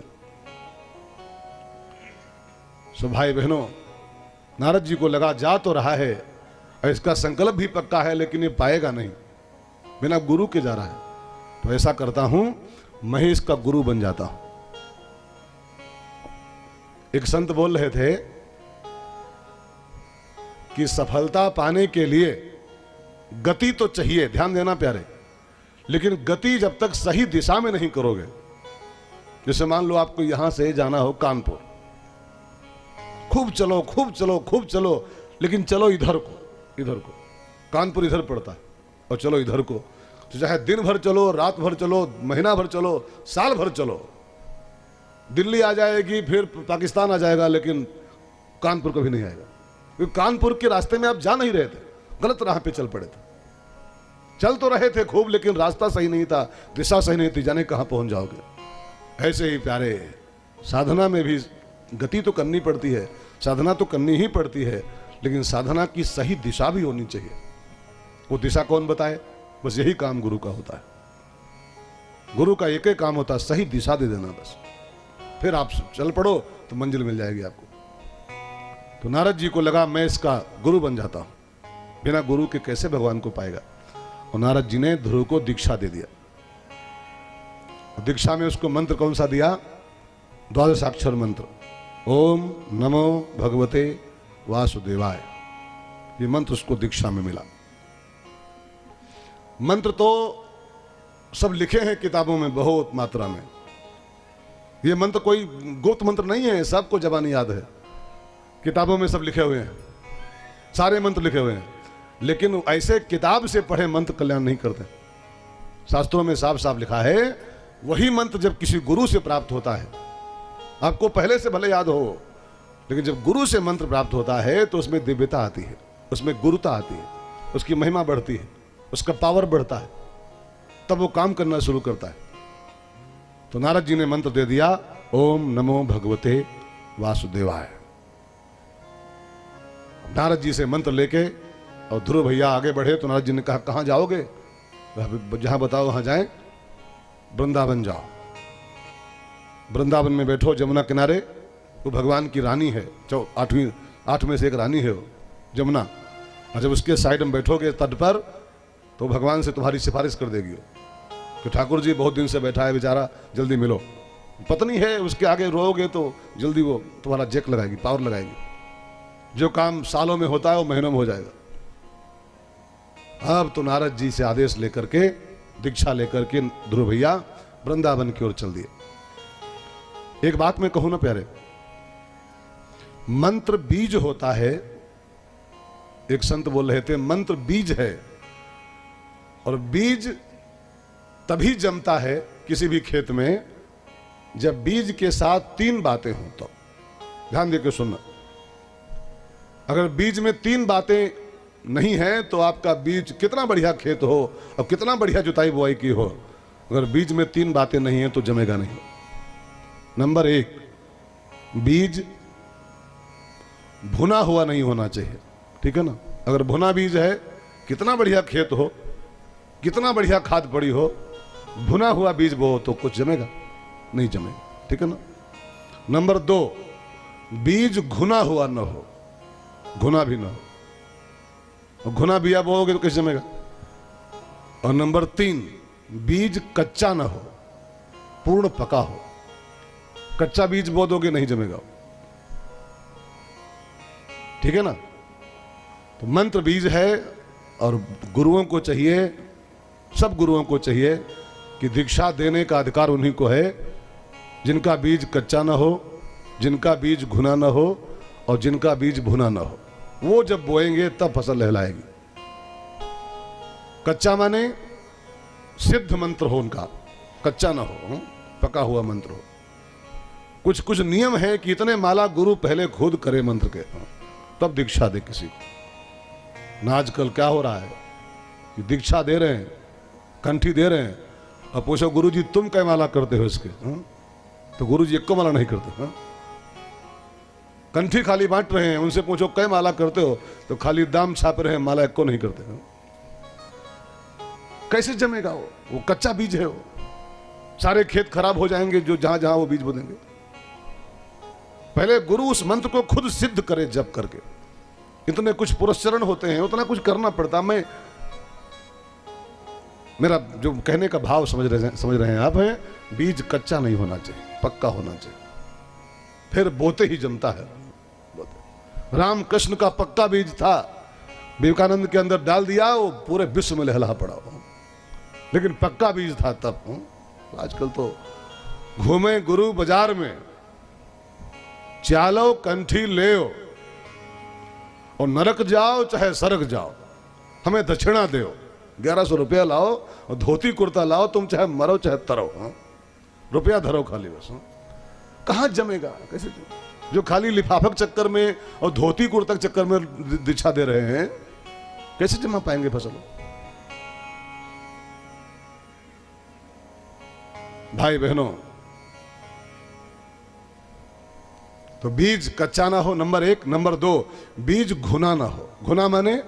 सो भाई बहनों, नारद जी को लगा जा तो रहा है और इसका संकल्प भी पक्का है, लेकिन ये पाएगा नहीं, बिना गुरु के जा रहा है। तो ऐसा करता हूं, मैं ही इसका गुरु बन जाता हूं। एक संत बोल रहे थे कि सफलता पाने के लिए गति तो चाहिए, ध्यान देना प्यारे, लेकिन गति जब तक सही दिशा में नहीं करोगे, जैसे मान लो आपको यहां से जाना हो कानपुर, खूब चलो खूब चलो खूब चलो, लेकिन चलो इधर को, कानपुर इधर पड़ता है, और चलो इधर को, तो चाहे दिन भर चलो, रात भर चलो, महीना भर चलो, साल भर चलो, दिल्ली आ जाएगी, फिर पाकिस्तान आ जाएगा, लेकिन कानपुर कभी नहीं आएगा, क्योंकि कानपुर के रास्ते में आप जा नहीं रहे थे, गलत राह पे चल पड़े थे। चल तो रहे थे खूब, लेकिन रास्ता सही नहीं था, दिशा सही नहीं थी, जाने कहां पहुंच जाओगे। ऐसे ही प्यारे साधना में भी गति तो करनी पड़ती है, साधना तो करनी ही पड़ती है, लेकिन साधना की सही दिशा भी होनी चाहिए। वो दिशा कौन बताए? बस यही काम गुरु का होता है। गुरु का एक ही काम होता है, सही दिशा दे देना बस, फिर आप चल पड़ो तो मंजिल मिल जाएगी आपको। तो नारद जी को लगा मैं इसका गुरु बन जाता हूं, बिना गुरु के कैसे भगवान को पाएगा। और नारद जी ने ध्रुव को दीक्षा दे दिया। दीक्षा में उसको मंत्र कौन सा दिया? 12 अक्षर मंत्र, ओम नमो भगवते वासुदेवाय। ये मंत्र उसको दीक्षा में मिला। मंत्र तो सब लिखे हैं किताबों में बहुत मात्रा में, ये मंत्र कोई गुप्त मंत्र नहीं है, सबको जबानी याद है, किताबों में सब लिखे हुए हैं, सारे मंत्र लिखे हुए हैं, लेकिन ऐसे किताब से पढ़े मंत्र कल्याण नहीं करते। शास्त्रों में साफ साफ लिखा है, वही मंत्र जब किसी गुरु से प्राप्त होता है, आपको पहले से भले याद हो, लेकिन जब गुरु से मंत्र प्राप्त होता है तो उसमें दिव्यता आती है, उसमें गुरुता आती है, उसकी महिमा बढ़ती है, उसका पावर बढ़ता है, तब वो काम करना शुरू करता है। तो नारद जी ने मंत्र दे दिया, ओम नमो भगवते वासुदेवाय। नारद जी से मंत्र लेके और ध्रुव भैया आगे बढ़े तो नारद जी ने कहा कहां जाओगे? जहां बताओ वहां जाएं। वृंदावन जाओ, वृंदावन में बैठो जमुना किनारे, वो भगवान की रानी है, 8 में से एक रानी है वो जमुना, और जब उसके साइड में बैठोगे तट पर तो भगवान से तुम्हारी सिफारिश कर देगी कि ठाकुर जी बहुत दिन से बैठा है बेचारा, जल्दी मिलो। पत्नी है, उसके आगे रोओगे तो जल्दी वो तुम्हारा जेक लगाएगी, पावर लगाएगी, जो काम सालों में होता है वो महीनों में हो जाएगा। अब तो नारद जी से आदेश लेकर के, दीक्षा लेकर के ध्रुव भैया वृंदावन की ओर चल दिए। एक बात मैं कहूं ना प्यारे, मंत्र बीज होता है, एक संत बोल रहे थे, मंत्र बीज है और बीज तभी जमता है किसी भी खेत में जब बीज के साथ 3 बातें हों। तो ध्यान देकर सुनना, अगर बीज में 3 बातें नहीं है तो आपका बीज कितना बढ़िया खेत हो और कितना बढ़िया जुताई बुआई की हो, अगर बीज में 3 बातें नहीं है तो जमेगा नहीं। नंबर 1, बीज भुना हुआ नहीं होना चाहिए, ठीक है ना। अगर भुना बीज है, कितना बढ़िया खेत हो, कितना बढ़िया खाद पड़ी हो, भुना हुआ बीज बो तो कुछ जमेगा नहीं, जमेगा, ठीक है ना। नंबर 2, बीज घुना हुआ न हो, घुना भी ना हो, घुना बिया बोओगे तो कैसे जमेगा। और नंबर 3, बीज कच्चा ना हो, पूर्ण पका हो। कच्चा बीज बो दोगे नहीं जमेगा, ठीक है ना। तो मंत्र बीज है और गुरुओं को चाहिए, सब गुरुओं को चाहिए कि दीक्षा देने का अधिकार उन्हीं को है जिनका बीज कच्चा ना हो, जिनका बीज घुना ना हो और जिनका बीज भुना ना हो। वो जब बोएंगे तब फसल लहलाएगी। कच्चा माने सिद्ध मंत्र हो उनका, कच्चा ना हो, पका हुआ मंत्र हो। कुछ कुछ नियम है कि इतने माला गुरु पहले खुद करे मंत्र के, तब दीक्षा दे किसी को। ना आजकल क्या हो रहा है कि दीक्षा दे रहे हैं, कंठी दे रहे हैं और पूछो गुरु जी तुम कै माला करते हो इसके, तो गुरु जी 1 माला नहीं करते। कंठी खाली बांट रहे हैं, उनसे पूछो कै माला करते हो तो खाली दाम छाप रहे हैं, माला 1 नहीं करते। कैसे जमेगा वो कच्चा बीज है। वो सारे खेत खराब हो जाएंगे जो जहां जहां वो बीज बोदेंगे। पहले गुरु उस मंत्र को खुद सिद्ध करे जप करके। इतने कुछ पुरस्चरण होते हैं, उतना कुछ करना पड़ता। मेरा जो कहने का भाव समझ रहे हैं आप, है बीज कच्चा नहीं होना चाहिए, पक्का होना चाहिए, फिर बोते ही जमता है। रामकृष्ण का पक्का बीज था, विवेकानंद के अंदर डाल दिया, वो पूरे विश्व में लहला पड़ा, लेकिन पक्का बीज था तब। आजकल तो घूमे गुरु बाजार में, चालो कंठी ले और नरक जाओ चाहे सरक जाओ, हमें दक्षिणा दो, 1100 रुपया लाओ और धोती कुर्ता लाओ, तुम चाहे मरो चाहे तरो, रुपया धरो खाली बस। कहां जमेगा, कैसे जो खाली लिफाफक चक्कर में और धोती कुर्ता चक्कर में दीक्षा दे रहे हैं, कैसे जमा पाएंगे फसल। भाई बहनों, तो बीज कच्चा ना हो, नंबर 1। नंबर 2, बीज घुना ना हो। घुना माने,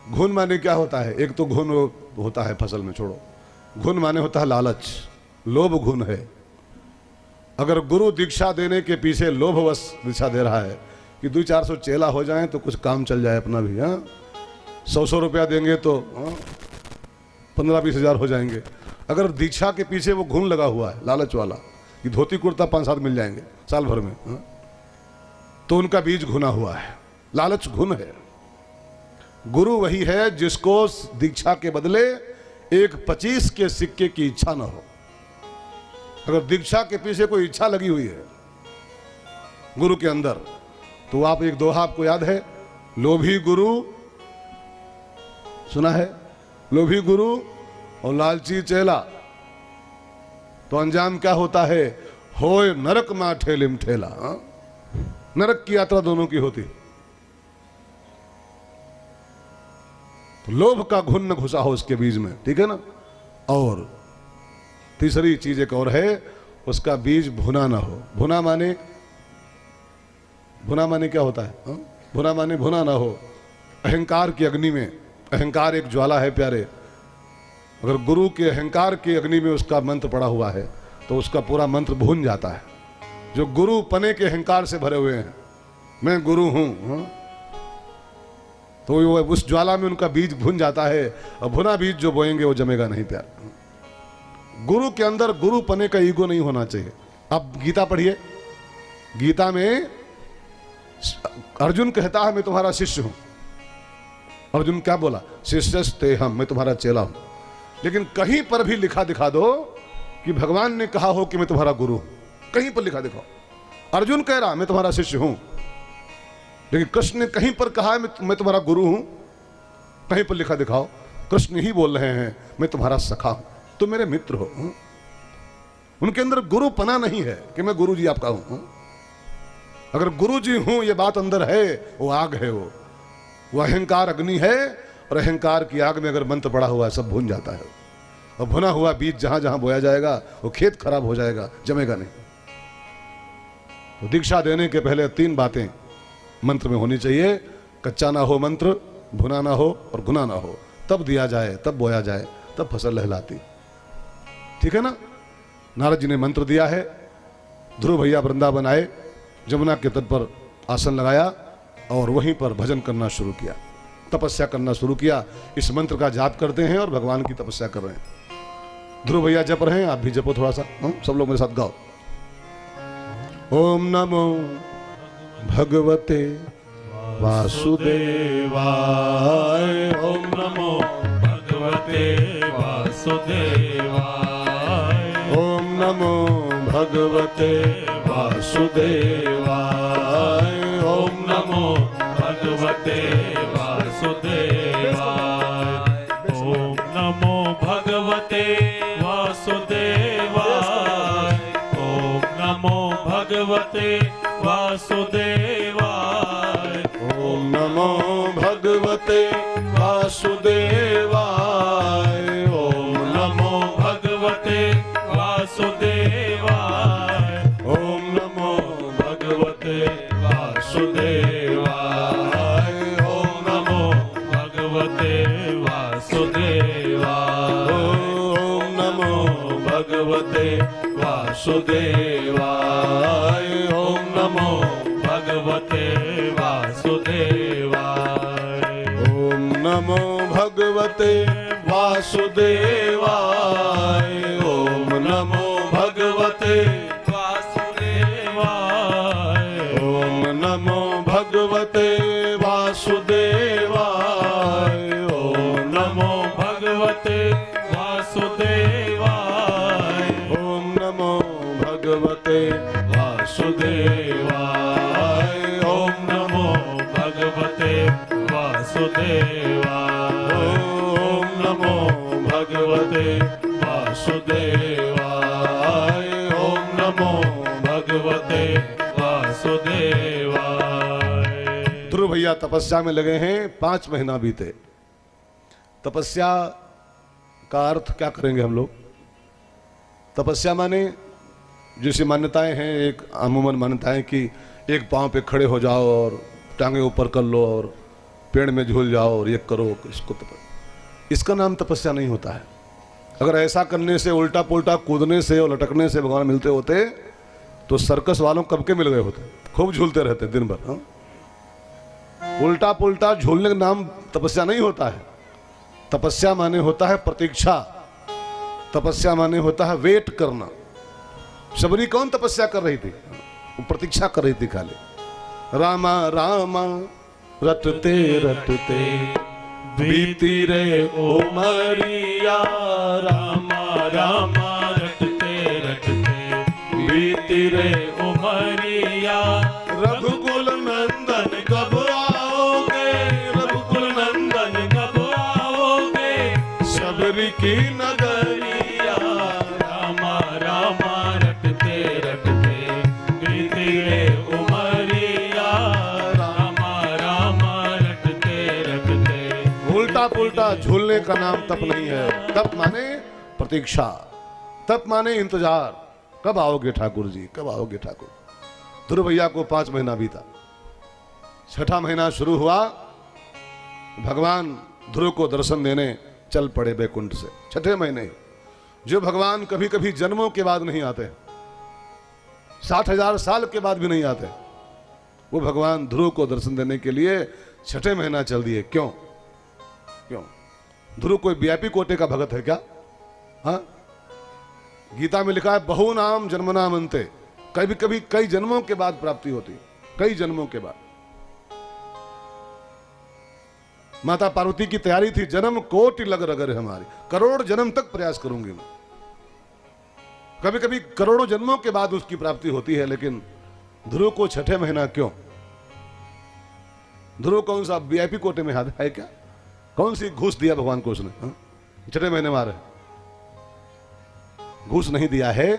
घुन माने क्या होता है? एक तो घुन होता है फसल में, छोड़ो। घुन माने होता है लालच, लोभ घुन है। अगर गुरु दीक्षा देने के पीछे लोभवश दीक्षा दे रहा है कि 200-400 चेला हो जाएं तो कुछ काम चल जाए अपना भी, 100-100 रुपया देंगे तो 15-20 हजार हो जाएंगे। अगर दीक्षा के पीछे वो घुन लगा हुआ है लालच वाला कि धोती कुर्ता 5-7 मिल जाएंगे साल भर में, तो उनका बीज घुना हुआ है, लालच घुन है। गुरु वही है जिसको दीक्षा के बदले एक 25 के सिक्के की इच्छा ना हो। अगर दीक्षा के पीछे कोई इच्छा लगी हुई है गुरु के अंदर, तो आप एक दोहा आपको याद है, लोभी गुरु, सुना है? लोभी गुरु और लालची चेला, तो अंजाम क्या होता है? होए नरक मा ठेलिम ठेला। नरक की यात्रा दोनों की होती। तो लोभ का घुन न घुसा हो उसके बीज में, ठीक है ना। और तीसरी चीज एक और है, उसका बीज भुना ना हो। भुना माने क्या होता है? भुना माने भुना ना हो। अहंकार की अग्नि में, अहंकार एक ज्वाला है प्यारे, अगर गुरु के अहंकार की अग्नि में उसका मंत्र पड़ा हुआ है तो उसका पूरा मंत्र भुन जाता है। जो गुरु पने के अहंकार से भरे हुए हैं, मैं गुरु हूं, तो वो उस ज्वाला में उनका बीज भुन जाता है। और भुना बीज जो बोएंगे वो जमेगा नहीं प्यार। गुरु के अंदर गुरु पने का ईगो नहीं होना चाहिए। अब गीता पढ़िए, गीता में अर्जुन कहता है मैं तुम्हारा शिष्य हूं। अर्जुन क्या बोला? शिष्यस्ते हम, मैं तुम्हारा चेला हूं। लेकिन कहीं पर भी लिखा दिखा दो कि भगवान ने कहा हो कि मैं तुम्हारा गुरु हूं, कहीं पर लिखा दिखाओ। अर्जुन कह रहा मैं तुम्हारा शिष्य हूं, लेकिन कृष्ण ने कहीं पर कहा है मैं तुम्हारा गुरु हूं, कहीं पर लिखा दिखाओ। कृष्ण ही बोल रहे हैं मैं तुम्हारा सखा हूं, तुम मेरे मित्र हो। उनके अंदर गुरुपना नहीं है कि मैं गुरु जी आपका हूं। अगर गुरु जी हूं ये बात अंदर है, वो आग है, वो अहंकार अग्नि है, और अहंकार की आग में अगर मंत्र पड़ा हुआ है सब भुन जाता है। और भुना हुआ बीज जहां जहां बोया जाएगा वो खेत खराब हो जाएगा, जमेगा नहीं। तो दीक्षा देने के पहले 3 बातें मंत्र में होनी चाहिए। कच्चा ना हो मंत्र, भुना ना हो और गुना ना हो, तब दिया जाए, तब बोया जाए, तब फसल लहलाती। ठीक है ना। नारद जी ने मंत्र दिया है। ध्रुव भैया वृंदावन आए, जमुना के तट पर आसन लगाया और वहीं पर भजन करना शुरू किया, तपस्या करना शुरू किया। इस मंत्र का जाप करते हैं और भगवान की तपस्या कर रहे हैं। ध्रुव भैया जप रहे हैं, आप भी जपो थोड़ा सा। सब लोग मेरे साथ गाओ। ओम नमो भगवते वासुदेवाय, ओम नमो भगवते वासुदेवाय, ओम नमो भगवते वासुदेवाय, ओम नमो भगवते वासुदेवाय, ओम नमो भगवते वासुदेवाय, ओम नमो भगवते वासुदेवाय, ओम नमो भगवते वासुदेवाय, ओम नमो भगवते वासुदेवाय, ओम नमो भगवते वासुदेवाय, ओम नमो भगवते वासुदेवाय, ओम नमो भगवते वासुदेवाय, ओम नमो भगवते वासुदेवाय, ओम नमो भगवते वासुदेवाय, ओम नमो भगवते वासुदेवाय, ओम नमो भगवते वासुदेवाय, ओम नमो भगवते वासुदेवाय, ओम नमो भगवते वासुदेवाय, ओम नमो भगवते वासुदेवाय, ओम नमो भगवते वासुदेवाय, ओम नमो भगवते वासुदेवाय। ध्रुव भैया तपस्या में लगे हैं। 5 महीना बीते। तपस्या का अर्थ क्या करेंगे हम लोग? तपस्या माने जैसी मान्यताएं हैं, एक अमूमन मान्यताएं कि एक पांव पे खड़े हो जाओ और टांगे ऊपर कर लो और पेड़ में झूल जाओ और ये करो, इसका नाम तपस्या नहीं होता है। अगर ऐसा करने से, उल्टा पुल्टा कूदने से और लटकने से भगवान मिलते होते तो सर्कस वालों कब के मिल गए होते, खूब झूलते रहते दिन भर। हाँ? उल्टा पुल्टा झूलने का नाम तपस्या नहीं होता है। तपस्या माने होता है प्रतीक्षा, तपस्या माने होता है वेट करना। शबरी कौन तपस्या कर रही थी? वो प्रतीक्षा कर रही थी खाली। रामा रामा रटते रटते बीती रे उमरिया, रामा रामा रटते रटते बीती रे उमरिया, रघुकुल नंदन कब आओगे, रघुकुल नंदन कब आओगे, शबरी की नगरिया। रामा रामा रटते रटते बीती रे उमरिया, रामा रामा रटते रटते। उल्टा पुल्टा झूलने का नाम तप नहीं है। तप माने प्रतीक्षा, तप माने इंतजार। कब आओगे ठाकुर जी, कब आओगे ठाकुर। ध्रुव भैया को 5 महीना बीता। 6ठा महीना शुरू हुआ, भगवान ध्रुव को दर्शन देने चल पड़े बैकुंठ से। 6ठे महीने जो भगवान कभी कभी जन्मों के बाद नहीं आते, 60,000 साल के बाद भी नहीं आते, वो भगवान ध्रुव को दर्शन देने के लिए 6ठे महीना चल दिए। क्यों? क्यों? ध्रुव कोई वीआईपी कोटे का भगत है क्या? हाँ, गीता में लिखा है बहु नाम जन्मनाम अंते, कभी कभी कई जन्मों के बाद प्राप्ति होती, कई जन्मों के बाद। माता पार्वती की तैयारी थी, जन्म कोटि लग रगर हमारी, करोड़ जन्म तक प्रयास करूंगी मैं। कभी कभी करोड़ों जन्मों के बाद उसकी प्राप्ति होती है, लेकिन ध्रुव को 6ठे महीना क्यों? ध्रुव कौन सा वीआईपी कोटे में है क्या? कौन सी घूस दिया भगवान को उसने? हाँ? छठे महीने मारे, घूस नहीं दिया है,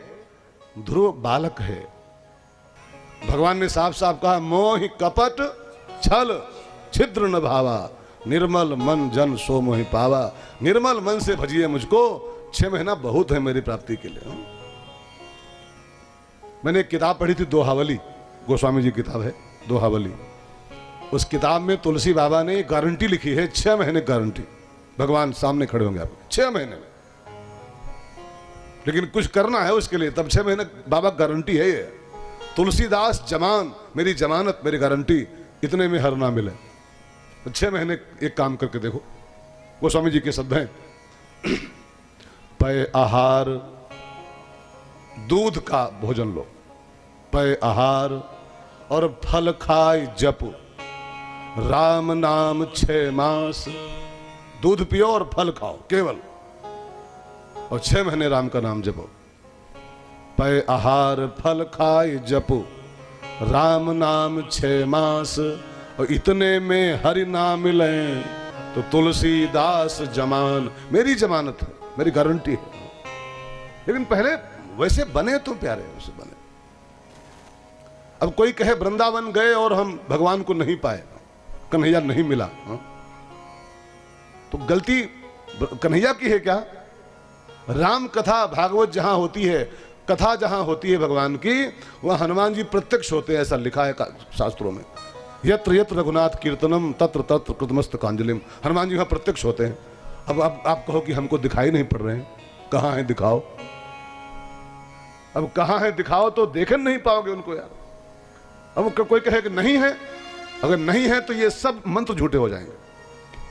ध्रुव बालक है। भगवान ने साफ साफ कहा, मोह कपट छल छिद्र न भावा, निर्मल मन जन सो मोहि पावा। निर्मल मन से भजिए मुझको, 6 महीना बहुत है मेरी प्राप्ति के लिए। मैंने एक किताब पढ़ी थी, दोहावली, गोस्वामी जी की किताब है दोहावली। उस किताब में तुलसी बाबा ने गारंटी लिखी है, 6 महीने गारंटी। भगवान सामने खड़े होंगे आपके 6 महीने में, लेकिन कुछ करना है उसके लिए, तब 6 महीने बाबा गारंटी है। ये तुलसीदास जमान, मेरी जमानत, मेरी गारंटी, इतने में हर ना मिले। तो 6 महीने एक काम करके देखो। गोस्वामी जी के शब्द हैं, पय आहार, दूध का भोजन लो, पय आहार और फल खाए जप, राम नाम 6 मास। दूध पियो और फल खाओ केवल, और 6 महीने राम का नाम जपो। पय आहार फल खाए जपो, राम नाम 6 मास, और इतने में हरि नाम मिले तो तुलसीदास जमान। मेरी जमानत है, मेरी गारंटी है। लेकिन पहले वैसे बने तो प्यारे, वैसे बने। अब कोई कहे वृंदावन गए और हम भगवान को नहीं पाए, कन्हैया नहीं मिला, तो गलती कन्हैया की है क्या? राम कथा भागवत जहां होती है, कथा जहां होती है भगवान की, वह हनुमान जी प्रत्यक्ष होते हैं, ऐसा लिखा है शास्त्रों में। यत्र यत्र रघुनाथ कीर्तनम तत्र तत्र कृतमस्त कांजलिम। हनुमान जी वहां प्रत्यक्ष होते हैं। अब आप कहो कि हमको दिखाई नहीं पड़ रहे हैं, कहां है दिखाओ। अब कहां है दिखाओ, तो देख नहीं पाओगे उनको यार। अब कोई कहे कि नहीं है, अगर नहीं है तो ये सब मंत्र झूठे हो जाएंगे,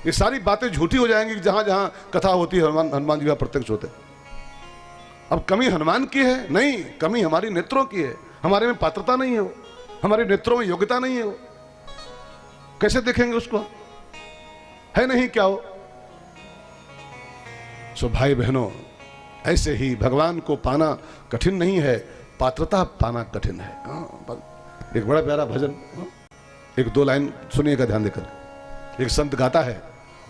ये सारी बातें झूठी हो जाएंगी। जहां जहां कथा होती है हनुमान जी वहां प्रत्यक्ष होते हैं। अब कमी हनुमान की है? नहीं, कमी हमारी नेत्रों की है। हमारे में पात्रता नहीं है, वो हमारे नेत्रों में योग्यता नहीं है। वो कैसे देखेंगे उसको? है नहीं क्या हो? सो भाई बहनों, ऐसे ही भगवान को पाना कठिन नहीं है, पात्रता पाना कठिन है। एक बड़ा प्यारा भजन, एक 2 लाइन सुनिएगा ध्यान देकर। एक संत गाता है,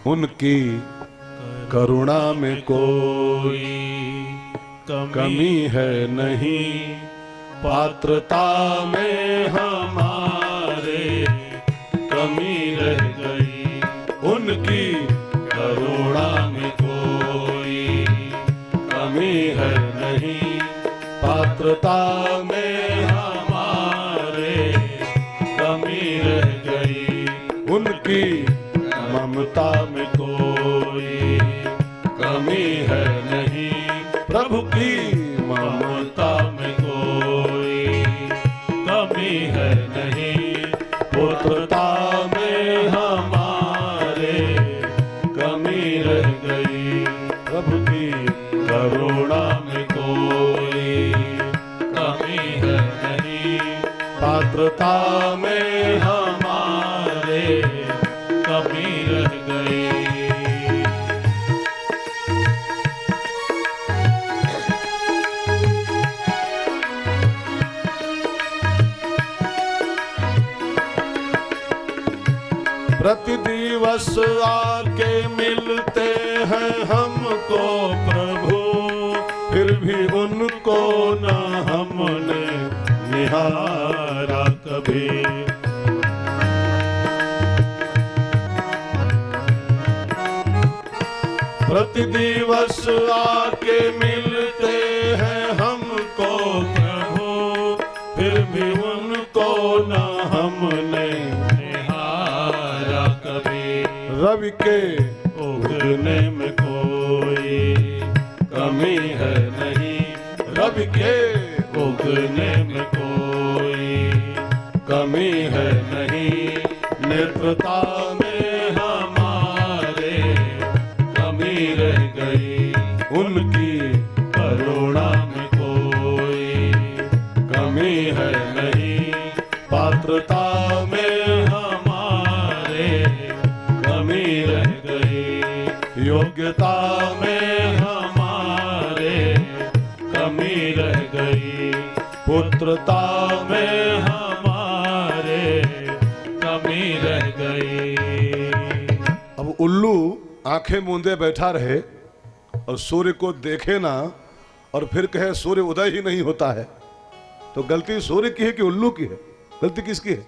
उनकी करुणा में कोई कमी है नहीं, पात्रता में हमारे कमी रह गई। उनकी करुणा में कोई कमी है नहीं, पात्रता में हमारे कमी रह गई। उनकी ममता में कोई कमी है नहीं, प्रभु की ममता में कोई कमी है नहीं, पुत्रता में हमारे कमी रह गई। प्रभु की करुणा में कोई कमी है नहीं, पात्रता में हमारे कमी रह गई। प्रति दिवस आके मिलते हैं हमको प्रभु, फिर भी उनको न हमने निहारा कभी। प्रति दिवस आके मिलते हैं हमको प्रभु, फिर भी उनको न हमने निहारा कभी। रवि के उगने में कोई कमी है नहीं, रवि के उगने में कोई कमी है नहीं, नेत्रता में हमारे कमी रह गई। उनकी करुणा में कोई कमी है नहीं, पात्रता में हमारे कमी रह गई। योग्यता में हमारे कमी रह गई, पुत्रता में हमारे कमी नहीं रह गई। अब उल्लू आंखें मूंदे बैठा रहे और सूर्य को देखे ना और फिर कहे सूर्य उदय ही नहीं होता है, तो गलती सूर्य की है कि उल्लू की है? गलती किसकी है?